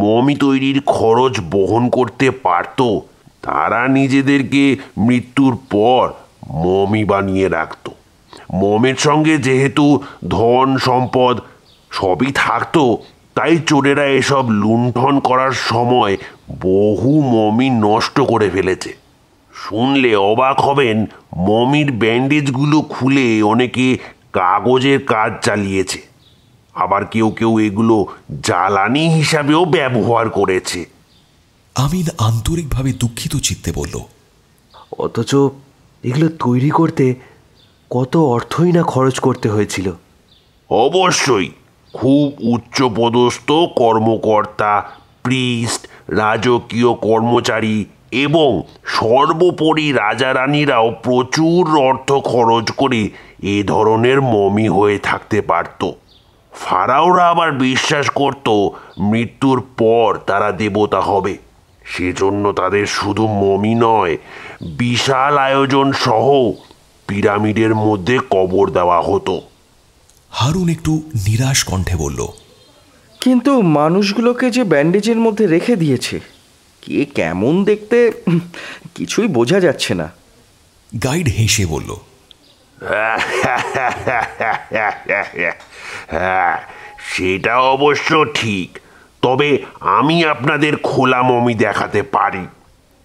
মমি তৈরির খরচ বহন করতে পারত, তারা নিজেদেরকে মৃত্যুর পর মমি বানিয়ে রাখত। মমের সঙ্গে যেহেতু ধন সম্পদ সবই থাকতো, তাই চোরেরা এসব লুণ্ঠন করার সময় বহু মমি নষ্ট করে ফেলেছে। শুনলে অবাক হবেন, মমির ব্যান্ডেজগুলো খুলে অনেকে কাগজের কাজ চালিয়েছে, আবার কেউ কেউ এগুলো জ্বালানি হিসাবেও ব্যবহার করেছে। আমিন আন্তরিকভাবে দুঃখিত চিত্তে বলল, অথচ এগুলো তৈরি করতে কত অর্থই না খরচ করতে হয়েছিল। অবশ্যই খুব উচ্চপদস্থ কর্মকর্তা, প্রিস্ট, রাজকীয় কর্মচারী এবং সর্বোপরি রাজা রানীরাও প্রচুর অর্থ খরচ করে এ ধরনের মমি হয়ে থাকতে পারত। ফারাওরা আবার বিশ্বাস করত মৃত্যুর পর তারা দেবতা হবে, সেজন্য তাদের শুধু মমি নয়, বিশাল আয়োজন সহ পিরামিডের মধ্যে কবর দেওয়া হতো। হারুন একটু নিরাশ কণ্ঠে বলল, কিন্তু মানুষগুলোকে যে ব্যান্ডেজের মধ্যে রেখে দিয়েছে, কে কেমন দেখতে কিছুই বোঝা যাচ্ছে না। গাইড হেসে বলল, হ্যাঁ, সেটা অবশ্য ঠিক। তবে আমি আপনাদের খোলা মমি দেখাতে পারি,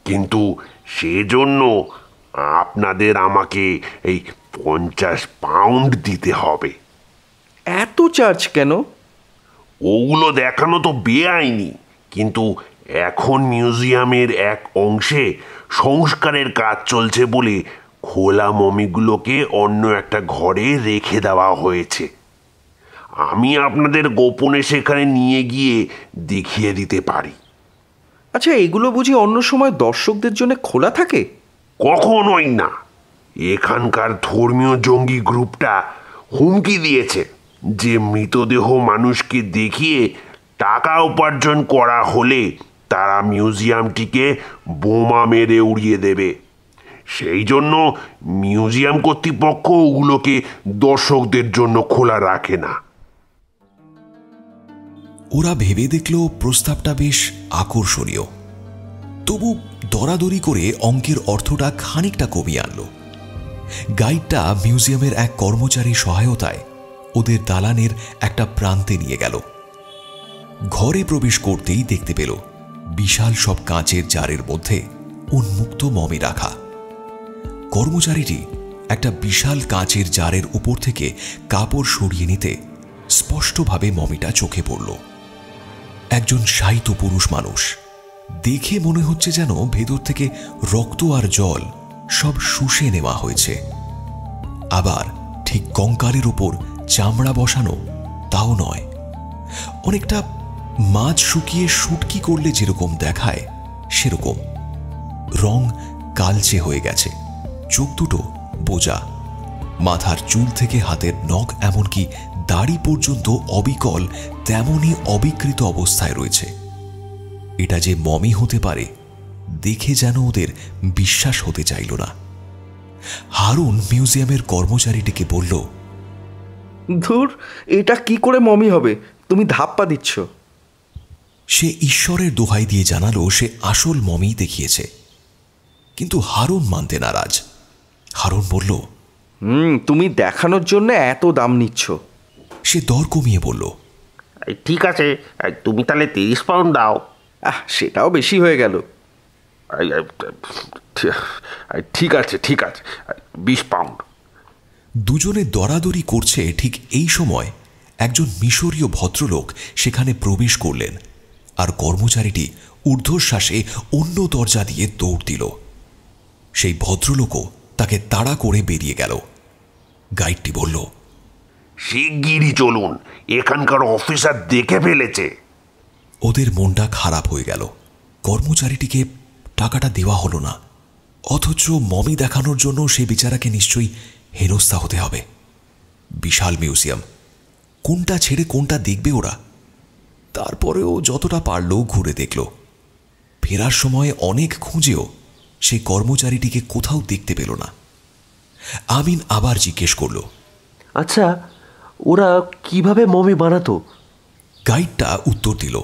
কিন্তু সেজন্য আপনাদের আমাকে এই 50 পাউন্ড দিতে হবে। এত চার্জ কেন? ওগুলো দেখানো তো বেআইনি, কিন্তু এখন মিউজিয়ামের এক অংশে সংস্কারের কাজ চলছে বলে খোলা মমিগুলোকে অন্য একটা ঘরে রেখে দেওয়া হয়েছে। আমি আপনাদের গোপনে সেখানে নিয়ে গিয়ে দেখিয়ে দিতে পারি। আচ্ছা, এগুলো বুঝি অন্য সময় দর্শকদের জন্য খোলা থাকে? কখনোই না। এখানকার ধর্মীয় জঙ্গি গ্রুপটা হুমকি দিয়েছে যে মৃতদেহ মানুষকে দেখিয়ে টাকা উপার্জন করা হলে তারা মিউজিয়ামটিকে বোমা মেরে উড়িয়ে দেবে। সেই জন্য মিউজিয়াম কর্তৃপক্ষ ওগুলোকে দর্শকদের জন্য খোলা রাখে না। ওরা ভেবে দেখল প্রস্তাবটা বেশ আকর্ষণীয়, তবু দরাদরি করে অঙ্কের অর্থটা খানিকটা কমিয়ে আনল। গাইডটা মিউজিয়ামের এক কর্মচারীর সহায়তায় ওদের দালানের একটা প্রান্তে নিয়ে গেল। ঘরে প্রবেশ করতেই দেখতে পেল বিশাল সব কাঁচের জারের মধ্যে উন্মুক্ত মমি রাখা। কর্মচারীটি একটা বিশাল কাঁচের জারের উপর থেকে কাপড় সরিয়ে নিতে স্পষ্টভাবে মমিটা চোখে পড়ল। একজন শায়িত পুরুষ মানুষ। দেখে মনে হচ্ছে যেন ভেতর থেকে রক্ত আর জল সব শুষে নেওয়া হয়েছে। আবার ঠিক কঙ্কালের উপর চামড়া বসানো তাও নয়, অনেকটা মাছ শুকিয়ে শুটকি করলে যেরকম দেখায় সেরকম। রং কালচে হয়ে গেছে, চোখ দুটো বোজা, মাথার চুল থেকে হাতের নখ এমনকি দাড়ি পর্যন্ত অবিকল তেমনই অবিকৃত অবস্থায় রয়েছে। এটা যে মমি হতে পারে দেখে যেন ওদের বিশ্বাস হতে চাইল না। হারুন মিউজিয়ামের কর্মচারীটিকে বলল, ধুর, এটা কি করে মমি হবে? তুমি ধাপ্পা দিচ্ছ। সে ঈশ্বরের দোহাই দিয়ে জানালো সে আসল মমি দেখিয়েছে, কিন্তু হারুন মানতে নারাজ। হারুন বলল, তুমি দেখানোর জন্য এত দাম নিচ্ছ। সে দর কমিয়ে বলল, ঠিক আছে, তুমি তাহলে 30 পাউন্ড দাও। সেটাও বেশি হয়ে গেল। ঠিক আছে 20 পাউন্ড। দুজনে দরাদরি করছে। ঠিক এই সময় একজন মিশরীয় ভদ্রলোক সেখানে প্রবেশ করলেন, আর কর্মচারীটি ঊর্ধ্বশ্বাসে অন্য দরজা দিয়ে দৌড় দিল। সেই ভদ্রলোকও তাকে তাড়া করে বেরিয়ে গেল। গাইডটি বলল, শিগগিরই চলুন, এখানকার অফিসার দেখে ফেলেছে। ওদের মনটা খারাপ হয়ে গেল। কর্মচারীটিকে টাকাটা দেওয়া হলো না, অথচ মমি দেখানোর জন্য সে বেচারাকে নিশ্চয়ই হেনস্থা হতে হবে। বিশাল মিউজিয়াম, কোনটা ছেড়ে কোনটা দেখবে ওরা? তারপরেও যতটা পারল ঘুরে দেখল। ফেরার সময় অনেক খুঁজেও সেই কর্মচারীটিকে কোথাও দেখতে পেল না। আমিন আবার জিজ্ঞেস করল, আচ্ছা, ওরা কিভাবে মমি বানাতো? গাইডটা উত্তর দিল,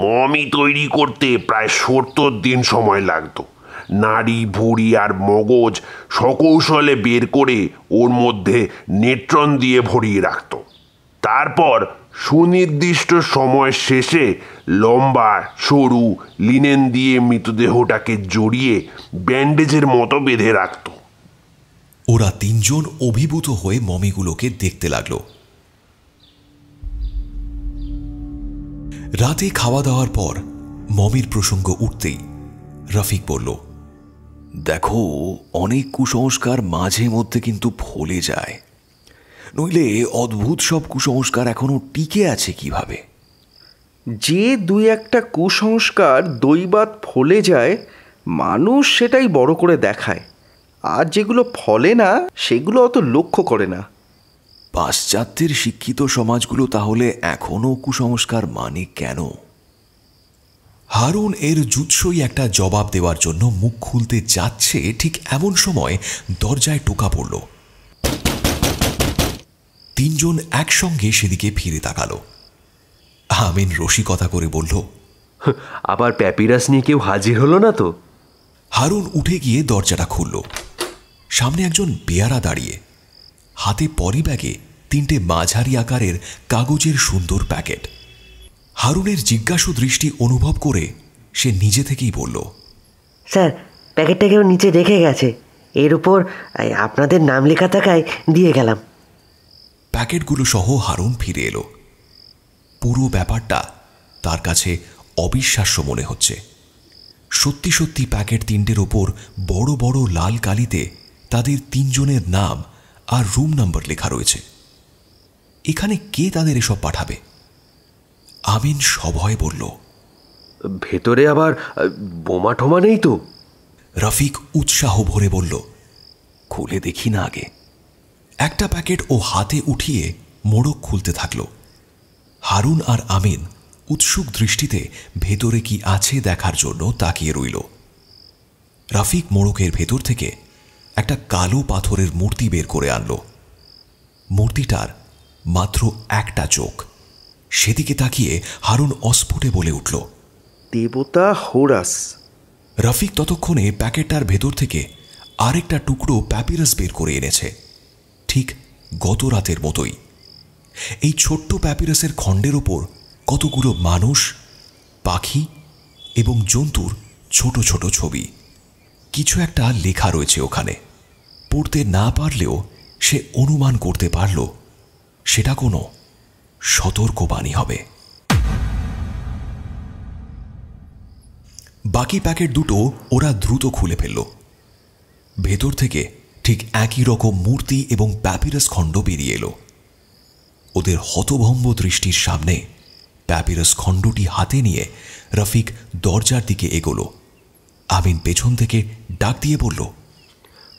মমি তৈরি করতে প্রায় 70 দিন সময় লাগতো। নাড়ি ভুঁড়ি আর মগজ সকৌশলে বের করে ওর মধ্যে নেট্রন দিয়ে ভরিয়ে রাখত। তারপর সুনির্দিষ্ট সময় শেষে লম্বা সরু লিনেন দিয়ে মৃতদেহটাকে জড়িয়ে ব্যান্ডেজের মতো বেঁধে রাখত। ওরা তিনজন অভিভূত হয়ে মমিগুলোকে দেখতে লাগলো। রাতে খাওয়া দাওয়ার পর মমির প্রসঙ্গ উঠতেই রফিক বলল, দেখো, অনেক কুসংস্কার মাঝে মধ্যে কিন্তু ফলে যায়, নইলে অদ্ভুত সব কুসংস্কার এখনো টিকে আছে কিভাবে? যে দুই একটা কুসংস্কার দৈবাত ফলে যায়, মানুষ সেটাই বড় করে দেখায়, আর যেগুলো ফলে না সেগুলো অত লক্ষ্য করে না। পাশ্চাত্যের শিক্ষিত সমাজগুলো তাহলে এখনো কুসংস্কার মানে কেন? হারুন এর জুৎসই একটা জবাব দেওয়ার জন্য মুখ খুলতে যাচ্ছে, ঠিক এমন সময় দরজায় টোকা পড়ল। তিনজন একসঙ্গে সেদিকে ফিরে তাকালো। আমিন রসিকতা করে বলল, আবার প্যাপিরাস নিয়ে কেউ হাজির হলো না তো? হারুন উঠে গিয়ে দরজাটা খুলল। সামনে একজন বেয়ারা দাঁড়িয়ে, হাতে পরি ব্যাগে 3টে মাঝারি আকারের কাগজের সুন্দর প্যাকেট। হারুনের জিজ্ঞাসু দৃষ্টি অনুভব করে সে নিজে থেকেই বলল, স্যার, প্যাকেটটা কেউ নিচে রেখে গেছে, এর উপর আপনাদের নাম লেখা থাকায় দিয়ে গেলাম। প্যাকেটগুলো সহ হারুন ফিরে এলো। পুরো ব্যাপারটা তার কাছে অবিশ্বাস্য মনে হচ্ছে। সত্যি সত্যি প্যাকেট 3টের ওপর বড় বড় লাল কালিতে তাদের তিনজনের নাম আর রুম নাম্বার লেখা রয়েছে। এখানে কে তাদের এসব পাঠাবে? আমিন সভয়ে বলল, ভেতরে আবার বোমা ঠোমা নেই তো? রফিক উৎসাহ ভরে বলল, খুলে দেখি না আগে। একটা প্যাকেট ও হাতে উঠিয়ে মোড়ক খুলতে থাকল। হারুন আর আমিন উৎসুক দৃষ্টিতে ভেতরে কি আছে দেখার জন্য তাকিয়ে রইল। রফিক মোড়কের ভেতর থেকে একটা কালো পাথরের মূর্তি বের করে আনল। মূর্তিটার মাত্র একটা চোখ। সেদিকে তাকিয়ে হারুন অস্ফুটে বলে উঠল, দেবতা হোরাস। রফিক ততক্ষণে প্যাকেটটার ভেতর থেকে আরেকটা টুকরো প্যাপিরাস বের করে এনেছে, ঠিক গত রাতের মতোই। এই ছোট্ট প্যাপিরাসের খণ্ডের ওপর কতগুলো মানুষ, পাখি এবং জন্তুর ছোট ছোট ছবি। কিছু একটা লেখা রয়েছে ওখানে। পড়তে না পারলেও সে অনুমান করতে পারল সেটা কোনো সতর্কবাণী হবে। বাকি প্যাকেট দুটো ওরা দ্রুত খুলে ফেলল। ভেতর থেকে ঠিক একই রকম মূর্তি এবং প্যাপিরাস খণ্ড বেরিয়ে এলো। ওদের হতভম্ব দৃষ্টির সামনে প্যাপিরাস খণ্ডটি হাতে নিয়ে রফিক দরজার দিকে এগোলো। আমিন পেছন থেকে ডাক দিয়ে বলল,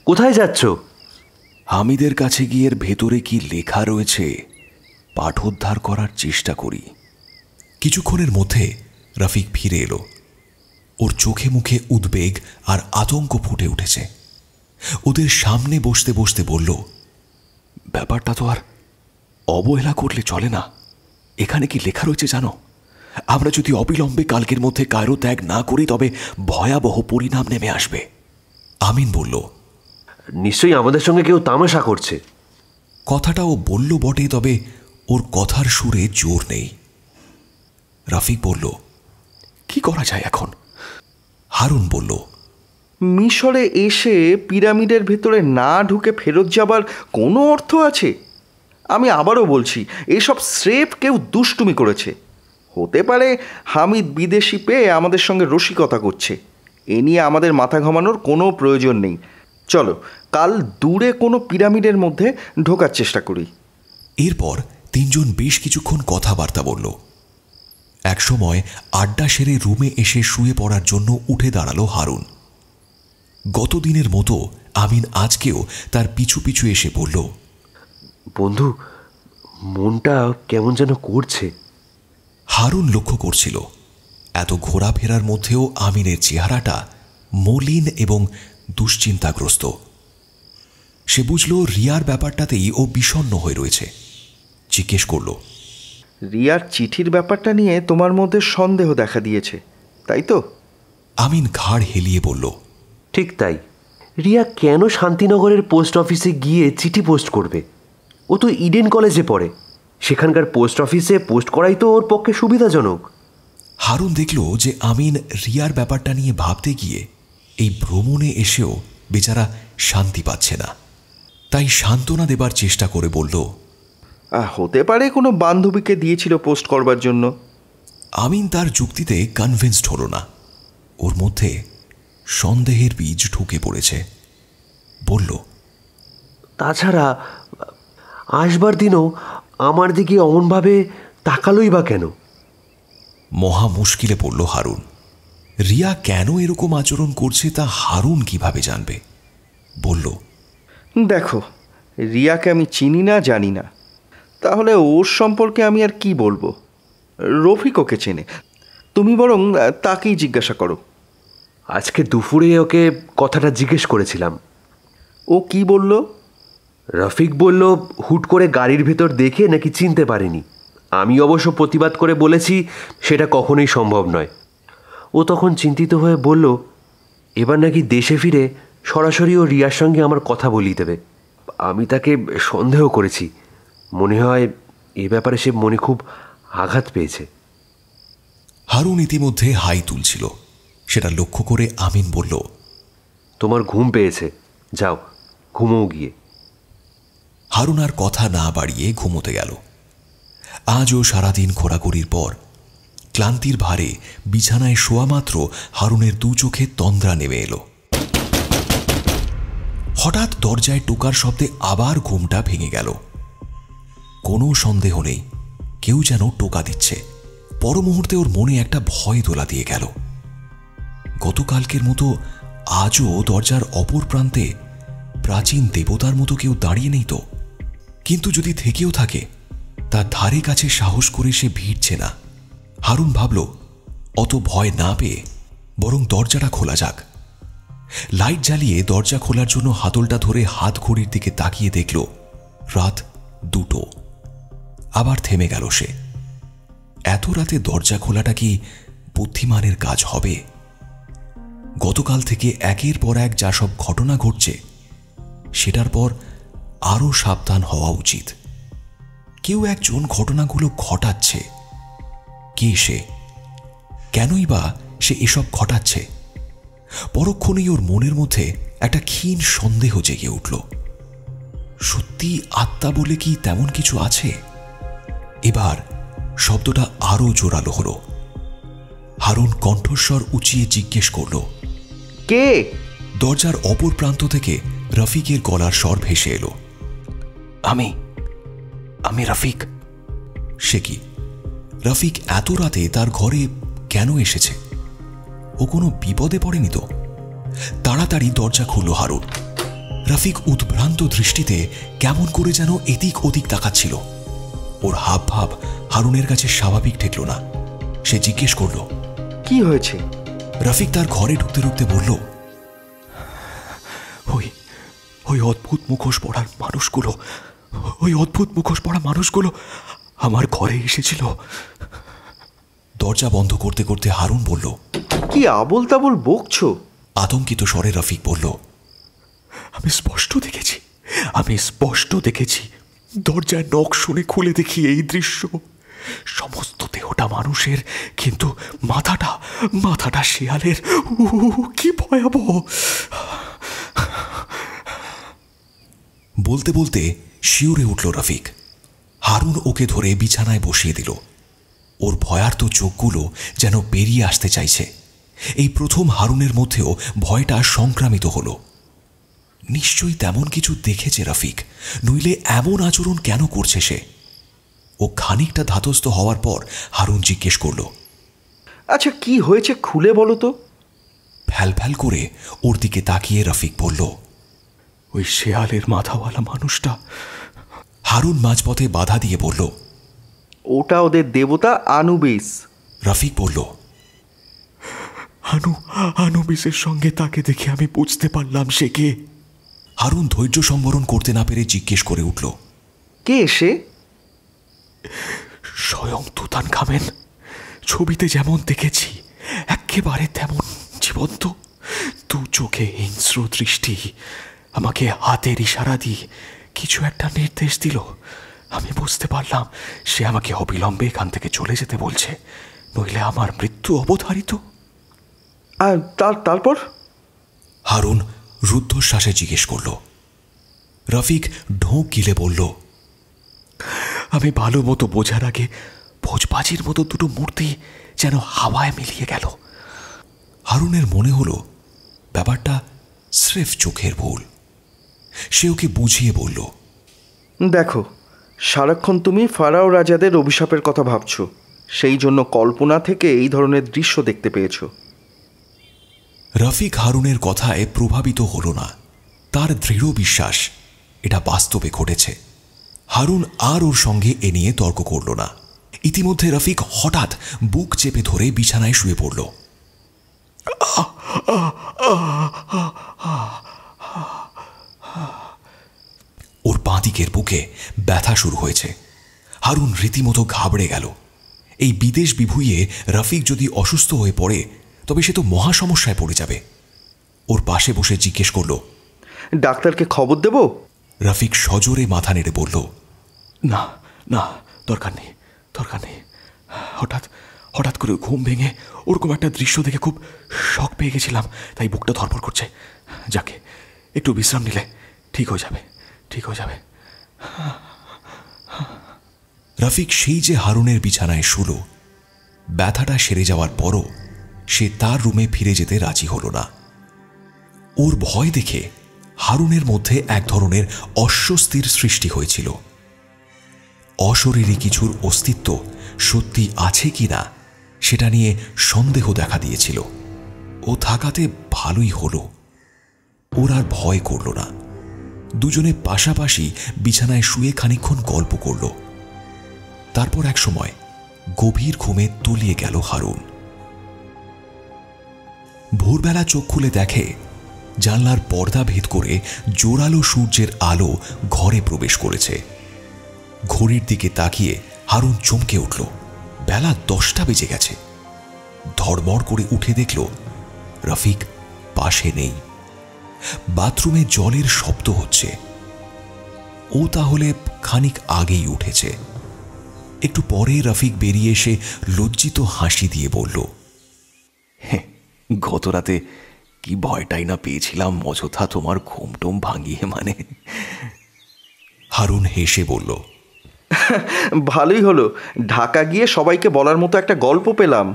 কোথায় যাচ্ছ? হামিদের কাছে গিয়ে ভেতরে কি লেখা রয়েছে পাঠোদ্ধার করার চেষ্টা করি। কিছুক্ষণের মধ্যে রফিক ফিরে এলো। ওর চোখে মুখে উদ্বেগ আর আতঙ্ক ফুটে উঠেছে। ওদের সামনে বসতে বসতে বলল, ব্যাপারটা তো আর অবহেলা করলে চলে না। এখানে কি লেখা রয়েছে জানো? আমরা যদি অবিলম্বে কালকের মধ্যে কায়রো ত্যাগ না করি তবে ভয়াবহ পরিণাম নেমে আসবে। আমিন বলল, নিশ্চয়ই আমাদের সঙ্গে কেউ তামাশা করছে। কথাটা ও বলল বটে, তবে ওর কথার সুরে জোর নেই। রফিক বলল, কি করা যায় এখন? হারুন বলল, মিশরে এসে পিরামিডের ভেতরে না ঢুকে ফেরত যাবার কোনো অর্থ আছে? আমি আবারও বলছি, এসব স্রেফ কেউ দুষ্টুমি করেছে। হতে পারে হামিদ বিদেশি পেয়ে আমাদের সঙ্গে রসিকতা করছে। এ নিয়ে আমাদের মাথা ঘামানোর কোনো প্রয়োজন নেই। চলো কাল দূরে কোনো পিরামিডের মধ্যে ঢোকার চেষ্টা করি। এরপর তিনজন বেশ কিছুক্ষণ কথাবার্তা বলল। একসময় আড্ডা সেরে রুমে এসে শুয়ে পড়ার জন্য উঠে দাঁড়ালো হারুন। গতদিনের মতো আমিন আজকেও তার পিছু পিছু এসে বলল, বন্ধু, মনটা কেমন যেন করছে। হারুন লক্ষ্য করছিল এত ঘোরাফেরার মধ্যেও আমিনের চেহারাটা মলিন এবং দুশ্চিন্তাগ্রস্ত। সে বুঝল রিয়ার ব্যাপারটাতেই ও বিষণ্ণ হয়ে রয়েছে। জিজ্ঞেস করল, রিয়ার চিঠির ব্যাপারটা নিয়ে তোমার মধ্যে সন্দেহ দেখা দিয়েছে, তাই তো? আমিন ঘাড় হেলিয়ে বলল, ঠিক তাই। রিয়া কেন শান্তিনগরের পোস্ট অফিসে গিয়ে চিঠি পোস্ট করবে? ও তো ইডেন কলেজে পড়ে। সেখানকার পোস্ট অফিসে পোস্ট করাই তো ওর পক্ষে সুবিধাজনক। হারুন দেখল যে আমিন রিয়ার ব্যাপারটা নিয়ে ভাবতে গিয়ে এই ভ্রমণে এসেও বেচারা শান্তি পাচ্ছে না। তাই সান্ত্বনা দেবার চেষ্টা করে বলল, হতে পারে কোনো বান্ধবীকে দিয়েছিল পোস্ট করবার জন্য। আমিন তার যুক্তিতে কনভিন্সড হল না। ওর মধ্যে সন্দেহের বীজ ঢুকে পড়েছে। বলল, তাছাড়া আসবার দিনও আমার দিকে অমনভাবে তাকালোই বা কেন? মহা মুশকিলে পড়ল হারুন। রিয়া কেন এরকম আচরণ করছে তা হারুন কিভাবে জানবে? বলল, দেখো, রিয়াকে আমি চিনি না, জানি না, তাহলে ওর সম্পর্কে আমি আর কি বলবো? রফিক ওকে চেনে, তুমি বরং তাকেই জিজ্ঞাসা করো। আজকে দুপুরে ওকে কথাটা জিজ্ঞেস করেছিলাম। ও কি বলল? রফিক বলল হুট করে গাড়ির ভেতর দেখে নাকি চিনতে পারেনি। আমি অবশ্য প্রতিবাদ করে বলেছি সেটা কখনোই সম্ভব নয়। ও তখন চিন্তিত হয়ে বলল, এবার নাকি দেশে ফিরে সরাসরি ও রিয়ার সঙ্গে আমার কথা বলিয়ে দেবে। আমি তাকে সন্দেহ করেছি। মনে হয় এ ব্যাপারে সে মনে খুব আঘাত পেয়েছে। হারুন ইতিমধ্যে হাই তুলছিল। সেটা লক্ষ্য করে আমিন বলল, তোমার ঘুম পেয়েছে, যাও ঘুমোও গিয়ে। হারুন আর কথা না বাড়িয়ে ঘুমোতে গেল। আজও সারাদিন ঘোরাঘুরির পর ক্লান্তির ভারে বিছানায় শোয়া মাত্র হারুনের দু চোখে তন্দ্রা নেমে এলো। হঠাৎ দরজায় টোকার শব্দে আবার ঘুমটা ভেঙে গেল। কোনো সন্দেহ নেই, কেউ যেন টোকা দিচ্ছে। পর মুহূর্তে ওর মনে একটা ভয় দোলা দিয়ে গেল। গতকালকের মতো আজও দরজার অপর প্রান্তে প্রাচীন দেবতার মতো কেউ দাঁড়িয়ে নেই তো? কিন্তু যদি থেকেও থাকে, তার ধারে কাছে সাহস করে সে ভিড়ছে না। হারুন ভাবল, অত ভয় না পেয়ে বরং দরজাটা খোলা যাক। লাইট জ্বালিয়ে দরজা খোলার জন্য হাতলটা ধরে হাত ঘড়ির দিকে তাকিয়ে দেখল রাত 2টো। আবার থেমে গেল সে। এত রাতে দরজা খোলাটা কি বুদ্ধিমানের কাজ হবে? গতকাল থেকে একের পর এক যা সব ঘটনা ঘটছে, সেটার পর আরও সাবধান হওয়া উচিত। কেউ একজন ঘটনাগুলো ঘটাচ্ছে। কে সে? কেনই বা সে এসব ঘটাচ্ছে? পরক্ষণেই ওর মনের মধ্যে একটা ক্ষীণ সন্দেহ জেগে উঠল। সত্যি আত্মা বলে কি তেমন কিছু আছে? এবার শব্দটা আরো জোরালো হলো। হারুন কণ্ঠস্বর উঁচিয়ে জিজ্ঞেস করল, কে? দরজার অপর প্রান্ত থেকে রফিকের গলার স্বর ভেসে এলো। আমি রফিক। সে কি? রফিক এত রাতে তার ঘরে কেন এসেছে? ও কোনো বিপদে পড়েনি তো? তাড়াতাড়ি দরজা খুলল হারুন। রফিক উদ্ভ্রান্ত দৃষ্টিতে কেমন করে যেন এদিক ওদিক তাকাচ্ছিল। ওর হাব ভাব হারুনের কাছে স্বাভাবিক ঠেকল না। সে সে জিজ্ঞেস করল, কি হয়েছে? রফিক তার ঘরে ঢুকতে ঢুকতে বলল, ওই অদ্ভুত মুখোশ পড়া মানুষগুলো আমার ঘরে এসেছিল। দরজা বন্ধ করতে করতে হারুন বলল, কি আবোল তাবোল বকছো? আতঙ্কিত স্বরে রফিক বলল, আমি স্পষ্ট দেখেছি। দরজায় নখ শুনে খুলে দেখি এই দৃশ্য। সমস্ত দেহটা মানুষের, কিন্তু মাথাটা শেয়ালের। কি ভয়াবহ! বলতে বলতে শিউরে উঠল রফিক। হারুন ওকে ধরে বিছানায় বসিয়ে দিল। ওর ভয়ার্ত চোখগুলো যেন বেরিয়ে আসতে চাইছে। এই প্রথম হারুনের মধ্যেও ভয়টা সংক্রামিত হল। নিশ্চয়ই তেমন কিছু দেখেছে রফিক, নইলে এমন আচরণ কেন করছে সে? ও খানিকটা ধাতস্থ হওয়ার পর হারুন জিজ্ঞেস করল, আচ্ছা, কি হয়েছে খুলে বলো তো? ফ্যাল ফ্যাল করে ওর দিকে তাকিয়ে রফিক বলল, ওই শেয়ালের মাথাওয়ালা মানুষটা। হারুন মাঝপথে বাধা দিয়ে বলল, ওটা ওদের দেবতা আনুবিস। রফিক বলল, আনুবিসের সঙ্গে তাকে দেখে আমি বুঝতে পারলাম সে কে। হারুন ধৈর্য সম্বরণ করতে না পেরে জিজ্ঞেস করে উঠল, কে সে? স্বয়ং তুতানখামেন। ছবিতে যেমন দেখেছি একেবারে তেমন জীবন্ত। দু চোখে হিংস্র দৃষ্টি। আমাকে হাতের ইশারা দিয়ে কিছু একটা নির্দেশ দিল। আমি বুঝতে পারলাম সে আমাকে অবিলম্বে এখান থেকে চলে যেতে বলছে, নইলে আমার মৃত্যু অবধারিত। আর তারপর? হারুন রুদ্ধশ্বাসে জিজ্ঞেস করল। রফিক ঢোক গিলে বলল, আমি ভালো মতো বোঝার আগে ভোজবাজির মতো দুটো মূর্তি যেন হাওয়ায় মিলিয়ে গেল। হারুনের মনে হলো ব্যাপারটা স্রেফ চোখের ভুল। সে ওকে বুঝিয়ে বলল, দেখো, সারাক্ষণ তুমি ফারাও রাজাদের অভিশাপের কথা ভাবছো, সেই জন্য কল্পনা থেকে এই ধরনের দৃশ্য দেখতে পেয়েছো। রফিক হারুনের কথায় প্রভাবিত হল না। তার দৃঢ় বিশ্বাস এটা বাস্তবে ঘটেছে। হারুন আর ওর সঙ্গে এ নিয়ে তর্ক করল না। ইতিমধ্যে রফিক হঠাৎ বুক চেপে ধরে বিছানায় শুয়ে পড়ল। ওর বাঁ দিকের বুকে ব্যথা শুরু হয়েছে। হারুন রীতিমতো ঘাবড়ে গেল। এই বিদেশ বিভুঁইয়ে রফিক যদি অসুস্থ হয়ে পড়ে তবে সে তো মহা সমস্যায় পড়ে যাবে। ওর পাশে বসে জিজ্ঞেস করল, ডাক্তারকে খবর দেব? রফিক সজোরে মাথা নেড়ে বলল, না না, দরকার নেই। হঠাৎ করে ঘুম ভেঙে ওরকম একটা দৃশ্য দেখে খুব শক পেয়ে গেছিলাম, তাই বুকটা ধরপড় করছে। যাকে একটু বিশ্রাম নিলে ঠিক হয়ে যাবে। রফিক সেই যে হারুনের বিছানায় শুল, ব্যথাটা সেরে যাওয়ার পরও সে তার রুমে ফিরে যেতে রাজি হল না। ওর ভয় দেখে হারুনের মধ্যে এক ধরনের অস্বস্তির সৃষ্টি হয়েছিল। অশরীরী কিছুর অস্তিত্ব সত্যি আছে কিনা সেটা নিয়ে সন্দেহ দেখা দিয়েছিল। ও থাকাতে ভালোই হলো। ওর আর ভয় করল না। দুজনে পাশাপাশি বিছানায় শুয়ে খানিকক্ষণ গল্প করল। তারপর এক সময় গভীর ঘুমে তলিয়ে গেল হারুন। ভোরবেলা চোখ খুলে দেখে জানলার পর্দা ভেদ করে জোরালো সূর্যের আলো ঘরে প্রবেশ করেছে। ঘড়ির দিকে তাকিয়ে হারুন চমকে উঠল। বেলা 10টা বেজে গেছে। ধড়মড় করে উঠে দেখল রফিক পাশে নেই। বাথরুমে জলের শব্দ হচ্ছে। ও তাহলে খানিক আগেই উঠেছে। একটু পরে রফিক বেরিয়ে এসে লজ্জিত হাসি দিয়ে বলল, গত রাতে কি ভয়টাই না পেয়েছিলাম অযথা তোমার ঘুমটুম ভাঙিয়ে। হারুন হেসে বলল, ভালোই হলো, ঢাকা গিয়ে সবাইকে বলার মতো একটা গল্প পেলাম।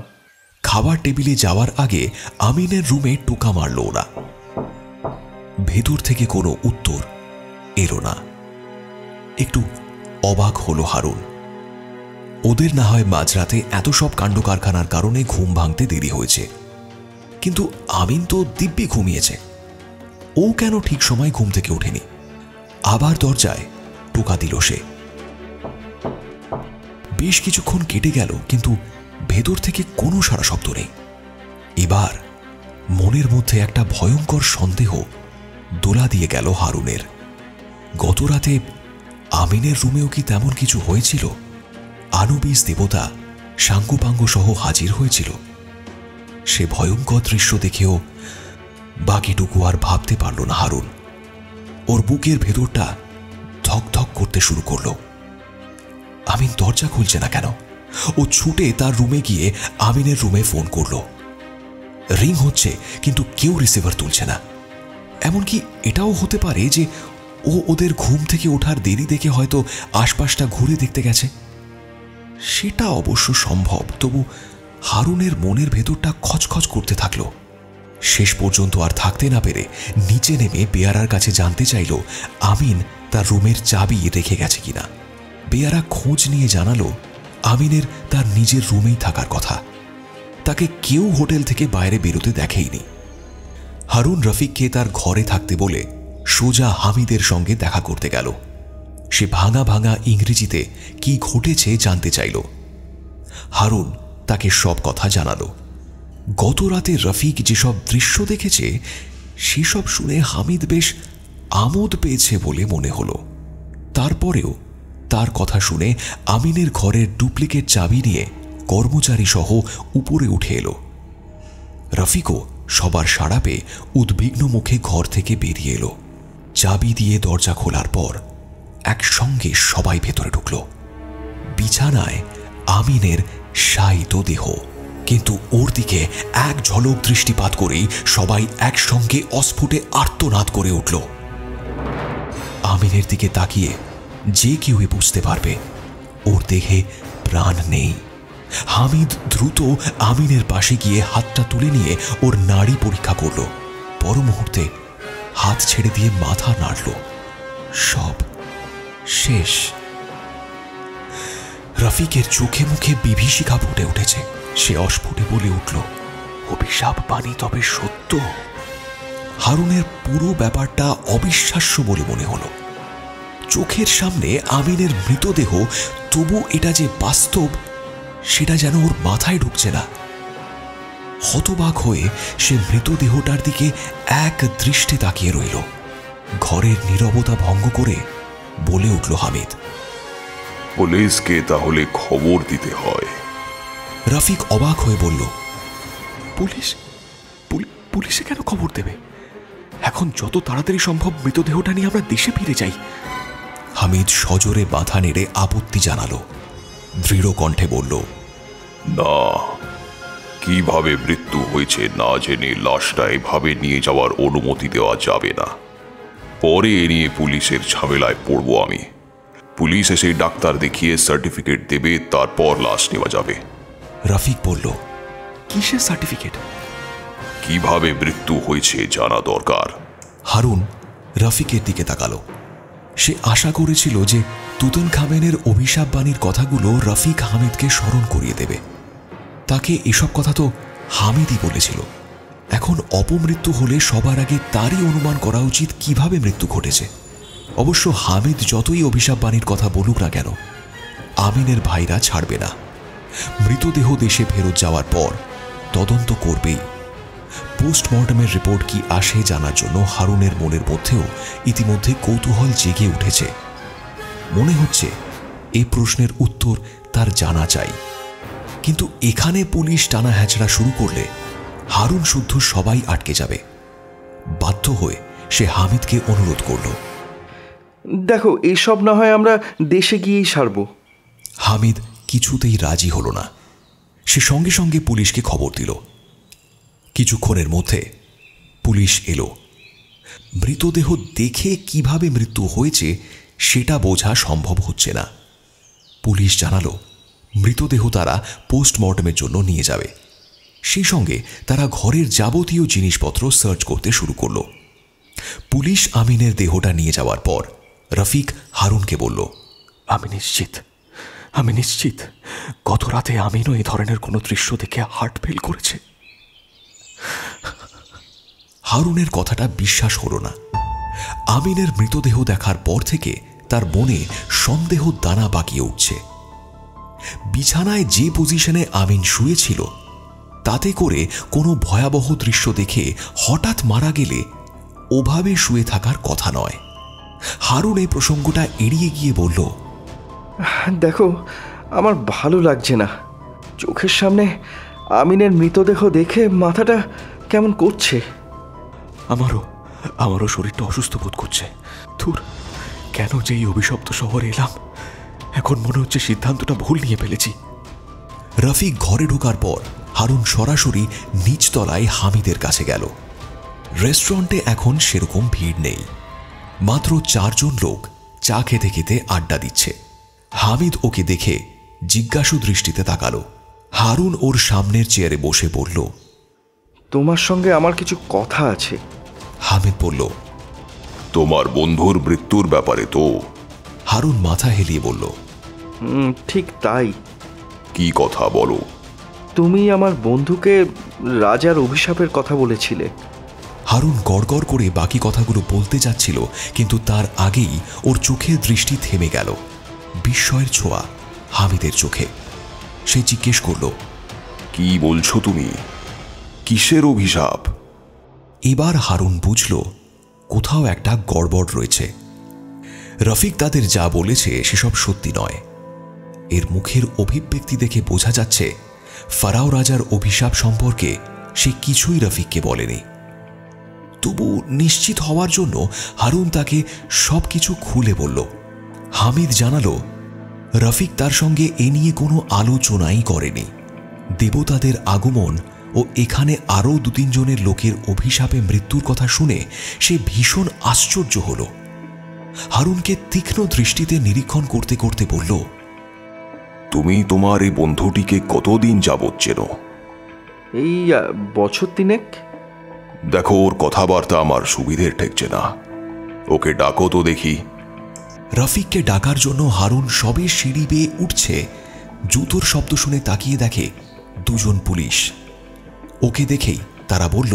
খাবার টেবিলে যাওয়ার আগে আমিনের রুমে টোকা মারল ওরা। ভেতর থেকে কোনো উত্তর এলো না। একটু অবাক হলো হারুন। ওদের না হয় মাঝরাতে এত সব কাণ্ড কারখানার কারণে ঘুম ভাঙতে দেরি হয়েছে, কিন্তু আমিন তো দিব্যি ঘুমিয়েছে। ও কেন ঠিক সময় ঘুম থেকে ওঠেনি? আবার দরজায় টোকা দিল সে। বেশ কিছুক্ষণ কেটে গেল, কিন্তু ভেতর থেকে কোনো সাড়া শব্দ নেই। এবার মনের মধ্যে একটা ভয়ঙ্কর সন্দেহ দোলা দিয়ে গেল হারুনের। গত রাতে আমিনের রুমেও কি তেমন কিছু হয়েছিল? আনুবিস দেবতা সাঙ্গুপাঙ্গু সহ হাজির হয়েছিল। সে ভয়ঙ্কর দৃশ্য দেখেও বাকিটুকু আর ভাবতে পারল না হারুন। ওর বুকের ভেতরটা ধক ধক করতে শুরু করল। আমিন দরজা খুলছে না কেন? ও ছুটে তার রুমে গিয়ে আমিনের রুমে ফোন করল। রিং হচ্ছে, কিন্তু কেউ রিসিভার তুলছে না। এমনকি এটাও হতে পারে যে ও ওদের ঘুম থেকে ওঠার দেরি দেখে হয়তো আশপাশটা ঘুরে দেখতে গেছে। সেটা অবশ্য সম্ভব, তবু হারুনের মনের ভেতরটা খচখচ করতে থাকলো। শেষ পর্যন্ত আর থাকতে না পেরে নিচে নেমে বেয়ারার কাছে জানতে চাইল আমিন তার রুমের চাবি রেখে গেছে কিনা। বেয়ারা খোঁজ নিয়ে জানালো আমিনের তার নিজের রুমেই থাকার কথা। তাকে কেউ হোটেল থেকে বাইরে বেরোতে দেখেইনি। হারুন রফিককে তার ঘরে থাকতে বলে সোজা হামিদের সঙ্গে দেখা করতে গেল। সে ভাঙা ভাঙা ইংরেজিতে কি ঘটেছে জানতে চাইল। হারুন তাকে সব কথা জানালো। গত রাতে রফিক যেসব দৃশ্য দেখেছে সেসব শুনে হামিদ বেশ আমোদ পেয়েছে বলে মনে হলো। তারপরেও তার কথা শুনে আমিনের ঘরের ডুপ্লিকেট চাবি নিয়ে কর্মচারী সহ উপরে উঠে এলো। রফিকও সবার সাড়া পেয়ে উদ্বিগ্ন মুখে ঘর থেকে বেরিয়ে এলো। চাবি দিয়ে দরজা খোলার পর একসঙ্গে সবাই ভেতরে ঢুকল। বিছানায় আমিনের শায়িত দেহ, কিন্তু ওর দিকে এক ঝলক দৃষ্টিপাত করেই সবাই একসঙ্গে অস্ফুটে আর্তনাদ করে উঠল। আমিনের দিকে তাকিয়ে যে কেউই বুঝতে পারবে ওর দেহে প্রাণ নেই। হামিদ দ্রুত আমিনের পাশে গিয়ে হাতটা তুলে নিয়ে ওর নাড়ি পরীক্ষা করল। পর মুহূর্তে হাত ছেড়ে দিয়ে মাথা নাড়ল। সব শেষ। রফিকের চোখে মুখে বিভীষিকা ফুটে উঠেছে। সে অস্ফুটে বলে উঠল, অভিশাপ বাণী তবে সত্য? হারুনের পুরো ব্যাপারটা অবিশ্বাস্য বলে মনে হলো। চোখের সামনে আমিনের মৃতদেহ, তবু এটা যে বাস্তব সেটা যেন ওর মাথায় ঢুকছে না। হতবাক হয়ে সে মৃতদেহটার দিকে এক দৃষ্টে তাকিয়ে রইল। ঘরের নীরবতা ভঙ্গ করে বলে উঠল হামিদ, পুলিশকে তাহলে খবর দিতে হয়। রফিক অবাক হয়ে বলল, পুলিশে কেন খবর দেবে? এখন যত তাড়াতাড়ি সম্ভব মৃতদেহটা নিয়ে আমরা দেশে ফিরে যাই। হামিদ সজোরে মাথা নেড়ে আপত্তি জানালো। দৃঢ় কণ্ঠে বলল, না, কিভাবে মৃত্যু হয়েছে না জেনে লাশটা এভাবে নিয়ে যাওয়ার অনুমতি দেওয়া যাবে না। পরে এ নিয়ে পুলিশের ঝামেলায় পড়ব আমি। পুলিশ এসে ডাক্তার দেখিয়ে সার্টিফিকেট দেবে, তারপর লাশ নেওয়া যাবে। রফিক বলল, কিসের সার্টিফিকেট? কিভাবে মৃত্যু হয়েছে জানা দরকার। হারুন রফিকের দিকে তাকালো। সে আশা করেছিল যে তুতানখামেনের অভিশাপ বাণীর কথাগুলো রফিক হামিদকে স্মরণ করিয়ে দেবে। তাকে এসব কথা তো হামিদই বলেছিল। এখন অপমৃত্যু হলে সবার আগে তারই অনুমান করা উচিত কিভাবে মৃত্যু ঘটেছে। অবশ্য হামিদ যতই অভিশাপ বাণীর কথা বলুক না কেন, আমিনের ভাইরা ছাড়বে না। মৃতদেহ দেশে ফেরত যাওয়ার পর তদন্ত করবেই। পোস্টমর্টমের রিপোর্ট কি আসে জানার জন্য হারুনের মনের মধ্যেও ইতিমধ্যে কৌতূহল জেগে উঠেছে। মনে হচ্ছে এই প্রশ্নের উত্তর তার জানা চাই। কিন্তু এখানে পুলিশ টানা হ্যাচড়া শুরু করলে হারুন শুদ্ধ সবাই আটকে যাবে। বাধ্য হয়ে সে হামিদকে অনুরোধ করল, দেখো, এসব না হয় আমরা দেশে গিয়েই সারব। হামিদ কিছুতেই রাজি হল না। সে সঙ্গে সঙ্গে পুলিশকে খবর দিল। কিছুক্ষণের মধ্যে পুলিশ এলো। মৃতদেহ দেখে কিভাবে মৃত্যু হয়েছে সেটা বোঝা সম্ভব হচ্ছে না। পুলিশ জানালো মৃতদেহ তারা পোস্টমর্টমের জন্য নিয়ে যাবে। সেই সঙ্গে তারা ঘরের যাবতীয় জিনিসপত্র সার্চ করতে শুরু করল। পুলিশ আমিনের দেহটা নিয়ে যাওয়ার পর রফিক হারুনকে বলল, আমি নিশ্চিত গত রাতে আমিনও এই ধরনের কোনো দৃশ্য দেখে হার্ট ফেল করেছে। হারুনের কথাটা বিশ্বাস হল না। আমিনের মৃতদেহ দেখার পর থেকে তার মনে সন্দেহ দানা পাকিয়ে উঠছে। বিছানায় যে পজিশনে আমিন শুয়েছিল তাতে করে কোনো ভয়াবহ দৃশ্য দেখে হঠাৎ মারা গেলে ওভাবে শুয়ে থাকার কথা নয়। হারুন এই প্রসঙ্গটা এড়িয়ে গিয়ে বলল, দেখো, আমার ভালো লাগছে না। চোখের সামনে আমিনের মৃতদেহ দেখে মাথাটা কেমন করছে। আমারও শরীরটা অসুস্থ বোধ করছে। ধুর, কেন যে এই অভিশপ্ত শহরে এলাম। এখন মনে হচ্ছে সিদ্ধান্তটা ভুল নিয়ে ফেলেছি। রফিক ঘরে ঢোকার পর হারুন সরাসরি নিচতলায় হামিদের কাছে গেল। রেস্টুরেন্টে এখন সেরকম ভিড় নেই, মাত্র 4 জন লোক চা খেতে খেতে আড্ডা দিচ্ছে। হামিদ ওকে দেখে জিজ্ঞাসু দৃষ্টিতে তাকালো। হারুন ওর সামনের চেয়ারে বসে বলল, তোমার সঙ্গে আমার কিছু কথা আছে। হামিদ বলল, তোমার বন্ধুর মৃত্যুর ব্যাপারে তো? হারুন মাথা হেলিয়ে বলল, ঠিক তাই। কি কথা বলো? তুমি আমার বন্ধুকে রাজার অভিশাপের কথা বলেছিলে। হারুন গড়গড় করে বাকি কথাগুলো বলতে যাচ্ছিল, কিন্তু তার আগেই ওর চোখের দৃষ্টি থেমে গেল। বিস্ময়ের ছোঁয়া হামিদের চোখে। সে জিজ্ঞেস করল, কি বলছো তুমি? কিসের অভিশাপ? এবার হারুন বুঝল কোথাও একটা গড়বড় রয়েছে। রফিক তাদের যা বলেছে সেসব সত্যি নয়। এর মুখের অভিব্যক্তি দেখে বোঝা যাচ্ছে ফারাও রাজার অভিশাপ সম্পর্কে সে কিছুই রফিককে বলেনি। তবু নিশ্চিত হওয়ার জন্য হারুন তাকে সবকিছু খুলে বলল। হামিদ জানালো, রফিক তার সঙ্গে এ নিয়ে কোনো আলোচনাই করেনি। দেবতাদের আগমন ও এখানে আরও 2-3 জনের লোকের অভিশাপে মৃত্যুর কথা শুনে সে ভীষণ আশ্চর্য হল। হারুনকে তীক্ষ্ণ দৃষ্টিতে নিরীক্ষণ করতে করতে বলল, তুমি তোমার এই বন্ধুটিকে কতদিন যাবৎ চেনো? এই বছর 3। দেখো, ওর কথাবার্তা আমার সুবিধের ঠেকছে না। ওকে ডাকো তো দেখি। রফিককে ডাকার জন্য হারুন সবে সিঁড়ি বেয়ে উঠছে, জুতোর শব্দ শুনে তাকিয়ে দেখে 2 জন পুলিশ। ওকে দেখেই তারা বলল,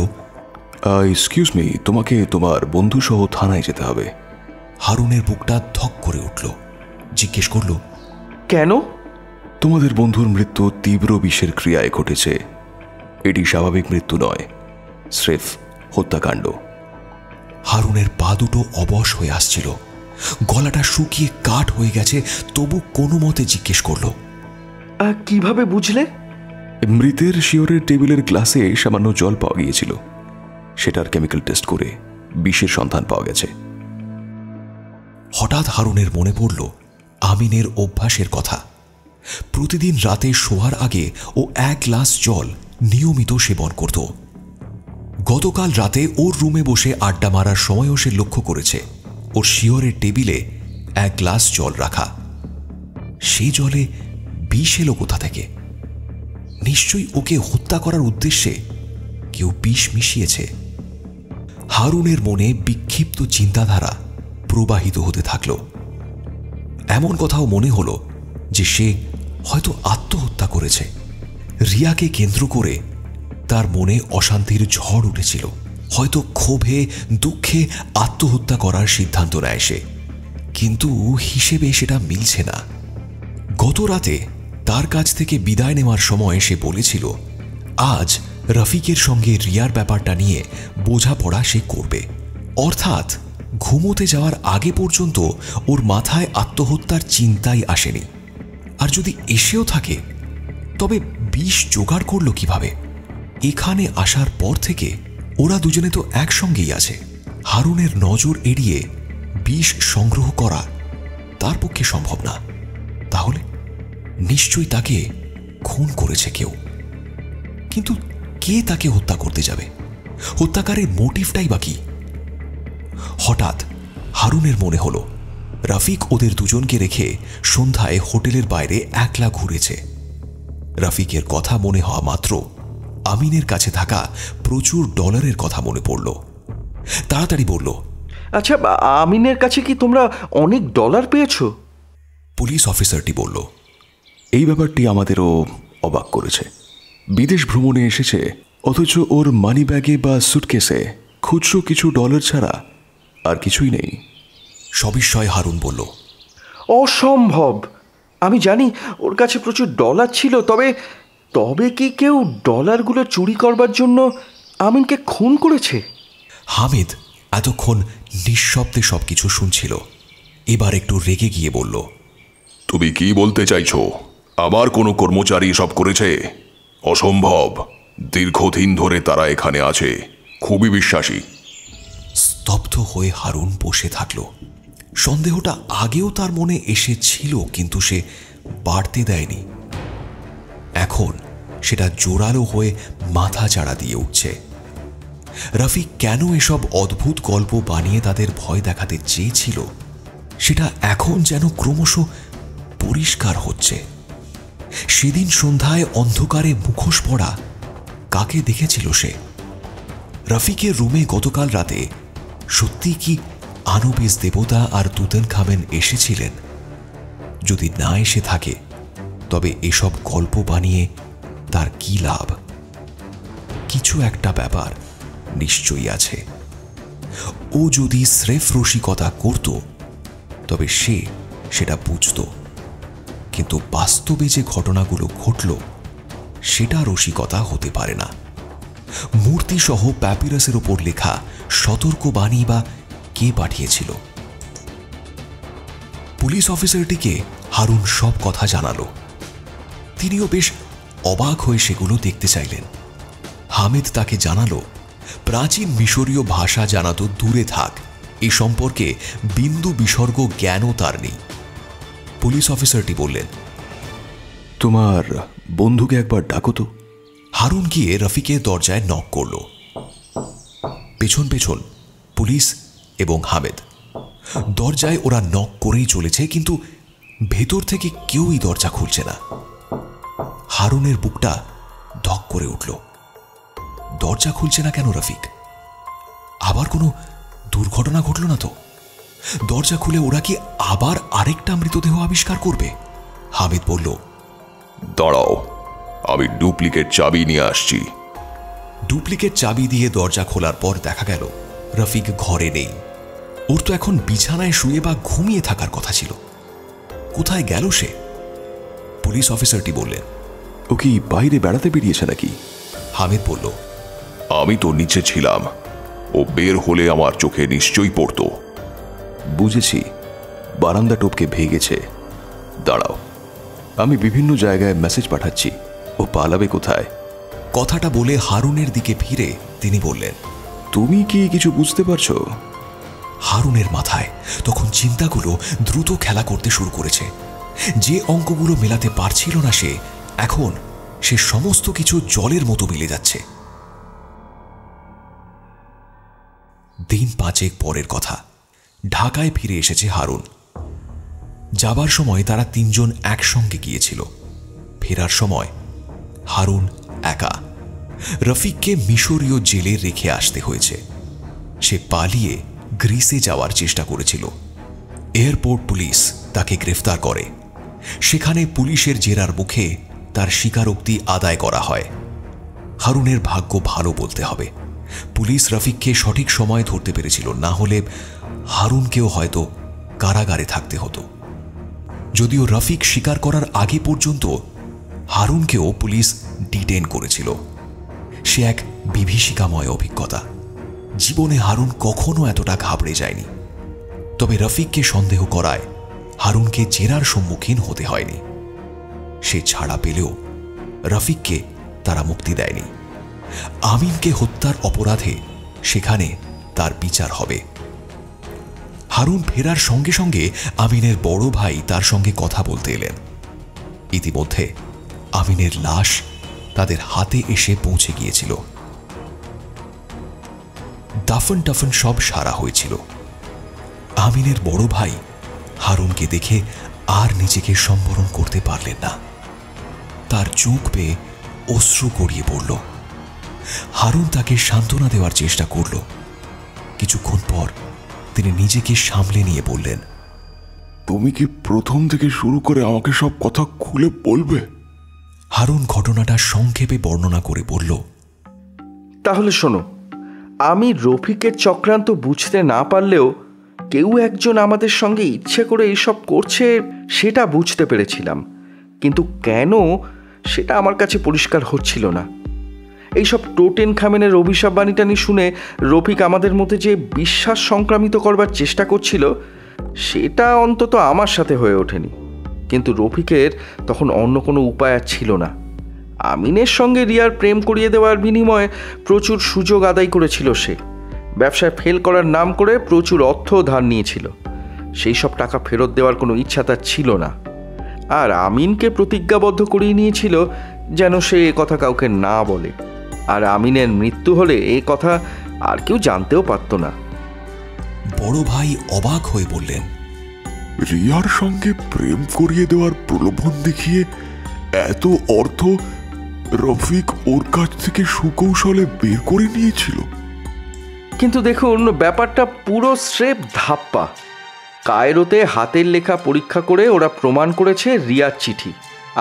এক্সকিউজ মি, তোমাকে তোমার বন্ধু সহ থানায় যেতে হবে। হারুনের বুকটা ধক করে উঠল। জিজ্ঞেস করল, কেন? তোমাদের বন্ধুর মৃত্যু তীব্র বিষের ক্রিয়ায় ঘটেছে। এটি স্বাভাবিক মৃত্যু নয়, স্রেফ হত্যাকাণ্ড। হারুনের পা দুটো অবশ হয়ে আসছিল, গলাটা শুকিয়ে কাঠ হয়ে গেছে, তবু কোনো মতে জিজ্ঞেস করল, কিভাবে বুঝলে? মৃতের শিয়রের টেবিলের গ্লাসে সামান্য জল পাওয়া গিয়েছিল। সেটার কেমিক্যাল টেস্ট করে বিষের সন্ধান পাওয়া গেছে। হঠাৎ হারুনের মনে পড়ল আমিনের অভ্যাসের কথা। প্রতিদিন রাতে শোয়ার আগে ও 1 গ্লাস জল নিয়মিত সেবন করত। গতকাল রাতে ওর রুমে বসে আড্ডা মারার সময়ও সে লক্ষ্য করেছে ওর শিয়রের টেবিলে 1 গ্লাস জল রাখা। সেই জলে বিষ এলো কোথা থেকে? নিশ্চয়ই ওকে হত্যা করার উদ্দেশ্যে কেউ বিষ মিশিয়েছে। হারুনের মনে বিক্ষিপ্ত চিন্তাধারা প্রবাহিত হতে থাকল। এমন কথাও মনে হলো যে সে হয়তো আত্মহত্যা করেছে। রিয়াকে কেন্দ্র করে তার মনে অশান্তির ঝড় উঠেছিল। হয়তো ক্ষোভে দুঃখে আত্মহত্যা করার সিদ্ধান্ত নেয় সে, কিন্তু হিসেবে সেটা মিলছে না। গত রাতে তার কাছ থেকে বিদায় নেওয়ার সময় সে বলেছিল আজ রফিকের সঙ্গে রিয়ার ব্যাপারটা নিয়ে বোঝাপড়া সে করবে। অর্থাৎ ঘুমোতে যাওয়ার আগে পর্যন্ত ওর মাথায় আত্মহত্যার চিন্তাই আসেনি। আর যদি এসেও থাকে তবে বিষ জোগাড় করল কিভাবে? এখানে আসার পর থেকে ওরা দুজনে তো একসঙ্গেই আছে। হারুনের নজর এড়িয়ে বিষ সংগ্রহ করা তার পক্ষে সম্ভব না। তাহলে নিশ্চয়ই তাকে খুন করেছে কেউ। কিন্তু কে তাকে হত্যা করতে যাবে? হত্যাকারের মোটিভটাই বা কি? হঠাৎ হারুনের মনে হলো রফিক ওদের দুজনকে রেখে সন্ধ্যায় হোটেলের বাইরে একলা ঘুরেছে। রফিকের কথা মনে হওয়া মাত্র আমিনের কাছে থাকা প্রচুর ডলারের কথা মনে পড়ল। তাড়াতাড়ি বলল, আচ্ছা, আমিনের কাছে কি তোমরা অনেক ডলার পেয়েছো? পুলিশ অফিসারটি বলল, এই ব্যাপারটি আমাদেরও অবাক করেছে। বিদেশ ভ্রমণে এসেছে, অথচ ওর মানি ব্যাগে বা সুটকেসে খুচরো কিছু ডলার ছাড়া আর কিছুই নেই। সবিস্ময়ে হারুন বলল, অসম্ভব! আমি জানি ওর কাছে প্রচুর ডলার ছিল, তবে তবে কি কেউ ডলারগুলো চুরি করবার জন্য আমিনকে খুন করেছে? হামিদ এতক্ষণ নিঃশব্দে সবকিছু শুনছিল। এবার একটু রেগে গিয়ে বলল, তুমি কি বলতে চাইছো? আমার কোনো কর্মচারী সব করেছে? অসম্ভব। দীর্ঘদিন ধরে তারা এখানে আছে, খুবই বিশ্বাসী। স্তব্ধ হয়ে হারুন বসে থাকল। সন্দেহটা আগেও তার মনে এসেছিল, কিন্তু সে বাড়তে দেয়নি। এখন সেটা জোরালো হয়ে মাথা চাড়া দিয়ে উঠছে। রফিক কেন এসব অদ্ভুত গল্প বানিয়ে তাদের ভয় দেখাতে চেয়েছিল, সেটা এখন যেন ক্রমশ পরিষ্কার হচ্ছে। সেদিন সন্ধ্যায় অন্ধকারে মুখোশ পরা কাকে দেখেছিল সে? রফিকের রুমে গতকাল রাতে সত্যি কি আনুবিস দেবতা আর তুতেনখামেন এসেছিলেন? যদি না এসে থাকে, তবে এসব গল্প বানিয়ে তার কি লাভ? কিছু একটা ব্যাপার নিশ্চয়ই আছে। ও যদি স্রেফ রসিকতা করত, তবে সে সেটা বুঝত। কিন্তু বাস্তবে যে ঘটনাগুলো ঘটল, সেটা রসিকতা হতে পারে না। মূর্তিসহ প্যাপিরাসের ওপর লেখা সতর্কবাণী বা কে পাঠিয়েছিল? পুলিশ অফিসারটিকে হারুন সব কথা জানালো। তিনিও বেশ অবাক হয়ে সেগুলো দেখতে চাইলেন। হামিদ তাকে জানালো, প্রাচীন মিশরীয় ভাষা জানা তো দূরে থাক, এ সম্পর্কে বিন্দু বিসর্গ জ্ঞানও তার নেই। পুলিশ অফিসারটি বললেন, তোমার বন্ধুকে একবার ডাকো তো। হারুন গিয়ে রফিকের দরজায় নক করল। পেছন পেছন পুলিশ এবং হামিদ। দরজায় ওরা নক করেই চলেছে, কিন্তু ভেতর থেকে কেউই দরজা খুলছে না। হারুনের বুকটা ধক করে উঠল। দরজা খুলছে না কেন রফিক? আবার কোনো দুর্ঘটনা ঘটল না তো? দরজা খুলে ওরা কি আবার আরেকটা মৃতদেহ আবিষ্কার করবে? হামিদ বলল, দাঁড়াও, আমি ডুপ্লিকেট চাবি নিয়ে আসছি। ডুপ্লিকেট চাবি দিয়ে দরজা খোলার পর দেখা গেল রফিক ঘরে নেই। ওর তো এখন বিছানায় শুয়ে বা ঘুমিয়ে থাকার কথা ছিল। কোথায় গেল সে? পুলিশ অফিসারটি বললেন, ও কি বাইরে বেড়াতে বেরিয়েছে নাকি? হামিদ বলল, আমি তো নিচে ছিলাম, ও বের হলে আমার চোখে নিশ্চয়ই পড়ত। বুঝেছি, বারান্দা টপকে ভেগেছে। দাঁড়াও, আমি বিভিন্ন জায়গায় মেসেজ পাঠাচ্ছি, ও পালাবে কোথায়? কথাটা বলে হারুনের দিকে ফিরে তিনি বললেন, তুমি কি কিছু বুঝতে পারছো? হারুনের মাথায় তখন চিন্তাগুলো দ্রুত খেলা করতে শুরু করেছে। যে অঙ্কগুলো মেলাতে পারছিল না সে, এখন সে সমস্ত কিছু জলের মতো মিলে যাচ্ছে। দিন 5 পরের কথা। ঢাকায় ফিরে এসেছে হারুন। যাবার সময় তারা 3 জন একসঙ্গে গিয়েছিল। ফেরার সময় হারুন একা। রফিককে মিশরীয় জেলে রেখে আসতে হয়েছে। সে পালিয়ে গ্রিসে যাওয়ার চেষ্টা করেছিল। এয়ারপোর্ট পুলিশ তাকে গ্রেফতার করে। সেখানে পুলিশের জেরার মুখে তার স্বীকারোক্তি আদায় করা হয়। হারুনের ভাগ্য ভালো বলতে হবে। পুলিশ রফিককে সঠিক সময় ধরতে পেরেছিল, না হলে হারুনকেও হয়তো কারাগারে থাকতে হতো। যদিও রফিক স্বীকার করার আগে পর্যন্ত হারুনকেও পুলিশ ডিটেইন করেছিল। সে এক বিভীষিকাময় অভিজ্ঞতা। জীবনে হারুন কখনো এতটা ঘাবড়ে যায়নি। তবে রফিককে সন্দেহ করায় হারুনকে জেরার সম্মুখীন হতে হয়নি। সে ছাড়া পেলেও রফিককে তারা মুক্তি দেয়নি। আমিনকে হত্যার অপরাধে সেখানে তার বিচার হবে। হারুন ফেরার সঙ্গে সঙ্গে আমিনের বড় ভাই তার সঙ্গে কথা বলতে এলেন। ইতিমধ্যে আমিনের লাশ তাদের হাতে এসে পৌঁছে গিয়েছিল। দাফন টাফন সব সারা হয়েছিল। আমিনের বড় ভাই হারুনকে দেখে আর নিজেকে সম্বরণ করতে পারলেন না। তার চোখ বেয়ে অশ্রু গড়িয়ে পড়ল। হারুন তাকে সান্ত্বনা দেওয়ার চেষ্টা করল। কিছুক্ষণ পর তিনি নিজেকে সামলে নিয়ে বললেন, তুমি কি প্রথম থেকে শুরু করে আমাকে সব কথা খুলে বলবে? হারুন ঘটনাটা সংক্ষেপে বর্ণনা করে বলল, তাহলে শোনো, আমি রফিকের চক্রান্ত বুঝতে না পারলেও কেউ একজন আমাদের সঙ্গে ইচ্ছে করে এসব করছে সেটা বুঝতে পেরেছিলাম, কিন্তু কেন সেটা আমার কাছে পরিষ্কার হচ্ছিল না। এইসব টোটেন খামেনের অভিশাপ বাণীটানি শুনে রফিক আমাদের মধ্যে যে বিশ্বাস সংক্রামিত করবার চেষ্টা করছিল সেটা অন্তত আমার সাথে হয়ে ওঠেনি। কিন্তু রফিকের তখন অন্য কোনো উপায় ছিল না। আমিনের সঙ্গে রিয়ার প্রেম করিয়ে দেওয়ার বিনিময়ে প্রচুর সুযোগ আদায় করেছিল সে। ব্যবসায় ফেল করার নাম করে প্রচুর অর্থ ধার নিয়েছিল। সেই সব টাকা ফেরত দেওয়ার কোনো ইচ্ছা তার ছিল না। আর আমিনকে প্রতিজ্ঞাবদ্ধ করিয়ে নিয়েছিল যেন সে এ কথা কাউকে না বলে। আর আমিনের মৃত্যু হলে এই কথা আর কেউ জানতেও পারত না। বড় ভাই অবাক হয়ে বললেন, রিয়ার সঙ্গে প্রেম করিয়ে দেওয়ার প্রলোভন দেখিয়ে এত অর্থ রফিক ওর কাছ থেকে সুকৌশলে বের করে নিয়েছিল? কিন্তু দেখুন, ব্যাপারটা পুরো স্রেফ ধাপ্পা। কায়রোতে হাতের লেখা পরীক্ষা করে ওরা প্রমাণ করেছে রিয়ার চিঠি,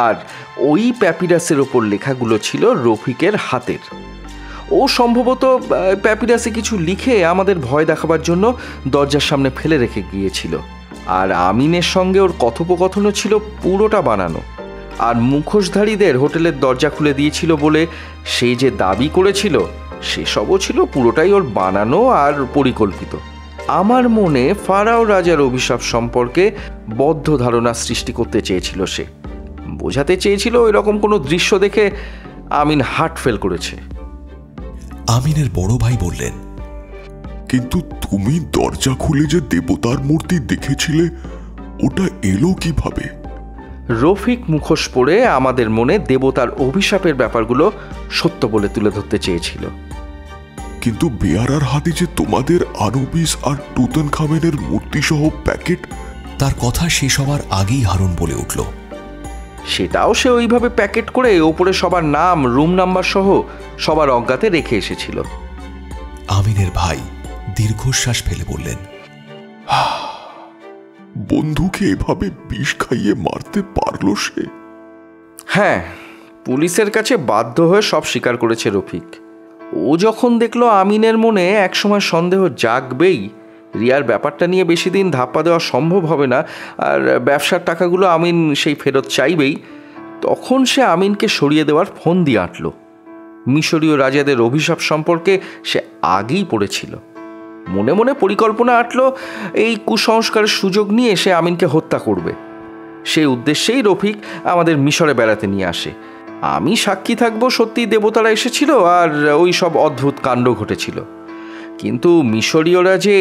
আর ওই প্যাপিরাসের ওপর লেখাগুলো ছিল রফিকের হাতের। ও সম্ভবত প্যাপিরাসে কিছু লিখে আমাদের ভয় দেখাবার জন্য দরজার সামনে ফেলে রেখে গিয়েছিল। আর আমিনের সঙ্গে ওর কথোপকথনও ছিল পুরোটা বানানো। আর মুখোশধারীদের হোটেলের দরজা খুলে দিয়েছিল বলে সে যে দাবি করেছিল সেসবও ছিল পুরোটাই ওর বানানো আর পরিকল্পিত। আমার মনে ফারাও রাজার অভিশাপ সম্পর্কে বদ্ধ ধারণা সৃষ্টি করতে চেয়েছিল সে। বোঝাতে চেয়েছিল এরকম কোনো দৃশ্য দেখে আমিন হার্ট ফেল করেছে। আমিনের বড় ভাই বললেন, কিন্তু তুমি দরজা খুলে যে দেবতার মূর্তি দেখেছিলে ওটা এলো কিভাবে? রফিক মুখোশ পরে আমাদের মনে দেবতার অভিশাপের ব্যাপারগুলো সত্য বলে তুলে ধরতে চেয়েছিল। কিন্তু বেয়ারার হাতে যে তোমাদের আনুবিস আর টুতানখামেনের মূর্তি সহ প্যাকেট। তার কথা শেষ হবার আগেই হারুন বলে উঠল, সেটাও সে ওইভাবে প্যাকেট করে ওপরে সবার নাম, রুম নাম্বার সহ সবার অজ্ঞাতে রেখে এসেছিল। আমিনের ভাই দীর্ঘশ্বাস ফেলে বললেন, বন্ধুকে এভাবে বিষ খাইয়ে মারতে পারলো সে? হ্যাঁ, পুলিশের কাছে বাধ্য হয়ে সব স্বীকার করেছে রফিক। ও যখন দেখলো আমিনের মনে একসময় সন্দেহ জাগবেই, রিয়ার ব্যাপারটা নিয়ে বেশি দিন ধাপ্পা দেওয়া সম্ভব হবে না, আর ব্যবসার টাকাগুলো আমিন সেই ফেরত চাইবেই, তখন সে আমিনকে সরিয়ে দেওয়ার ফোন দিয়ে আঁটল। মিশরীয় রাজাদের অভিশাপ সম্পর্কে সে আগেই পড়েছিল। মনে মনে পরিকল্পনা আঁটল এই কুসংস্কারের সুযোগ নিয়ে সে আমিনকে হত্যা করবে। সেই উদ্দেশ্যেই রফিক আমাদের মিশরে বেড়াতে নিয়ে আসে। আমি সাক্ষী থাকবো সত্যি দেবতারা এসেছিল আর ওই সব অদ্ভুত কাণ্ড ঘটেছিল। কিন্তু মিশরীয়রা যে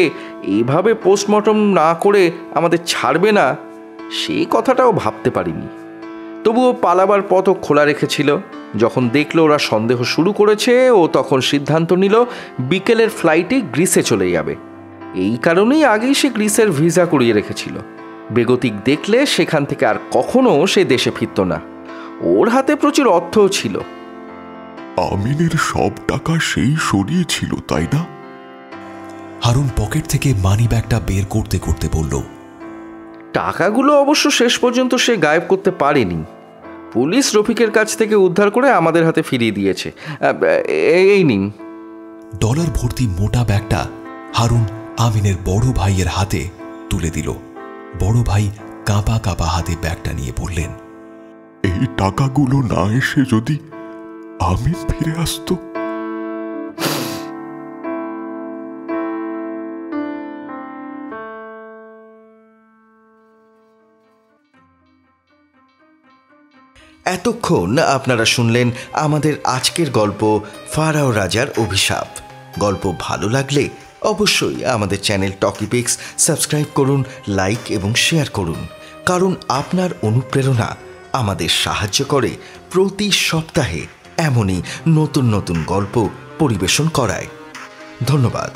এইভাবে পোস্টমর্টম না করে আমাদের ছাড়বে না সেই কথাটাও ভাবতে পারিনি। তবুও পালাবার পথও খোলা রেখেছিল। যখন দেখলো ওরা সন্দেহ শুরু করেছে, ও তখন সিদ্ধান্ত নিল বিকেলের ফ্লাইটে গ্রিসে চলে যাবে। এই কারণেই আগেই সে গ্রিসের ভিসা করিয়ে রেখেছিল। বেগতিক দেখলে সেখান থেকে আর কখনো সে দেশে ফিরত না। ওর হাতে প্রচুর অর্থও ছিল। আমিনের সব টাকা সেই সরিয়েছিল, তাই না? হারুন পকেট থেকে মানি ব্যাগটা বের করতে করতে বলল, টাকাগুলো অবশ্য শেষ পর্যন্ত সে গায়েব করতে পারেনি। পুলিশ রফিকের কাছ থেকে উদ্ধার করে আমাদের হাতে ফিরিয়ে দিয়েছে। এই নিন। ডলার ভর্তি মোটা ব্যাগটা হারুন আমিনের বড় ভাইয়ের হাতে তুলে দিল। বড় ভাই কাঁপা কাঁপা হাতে ব্যাগটা নিয়ে বললেন, এই টাকাগুলো না এসে যদি আমিন ফিরে আসতো। এতক্ষণ আপনারা শুনলেন আমাদের আজকের গল্প ফারাও রাজার অভিশাপ। গল্প ভালো লাগলে অবশ্যই আমাদের চ্যানেল টকিপিক্স সাবস্ক্রাইব করুন, লাইক এবং শেয়ার করুন, কারণ আপনার অনুপ্রেরণা আমাদের সাহায্য করে প্রতি সপ্তাহে এমনই নতুন নতুন গল্প পরিবেশন করায়। ধন্যবাদ।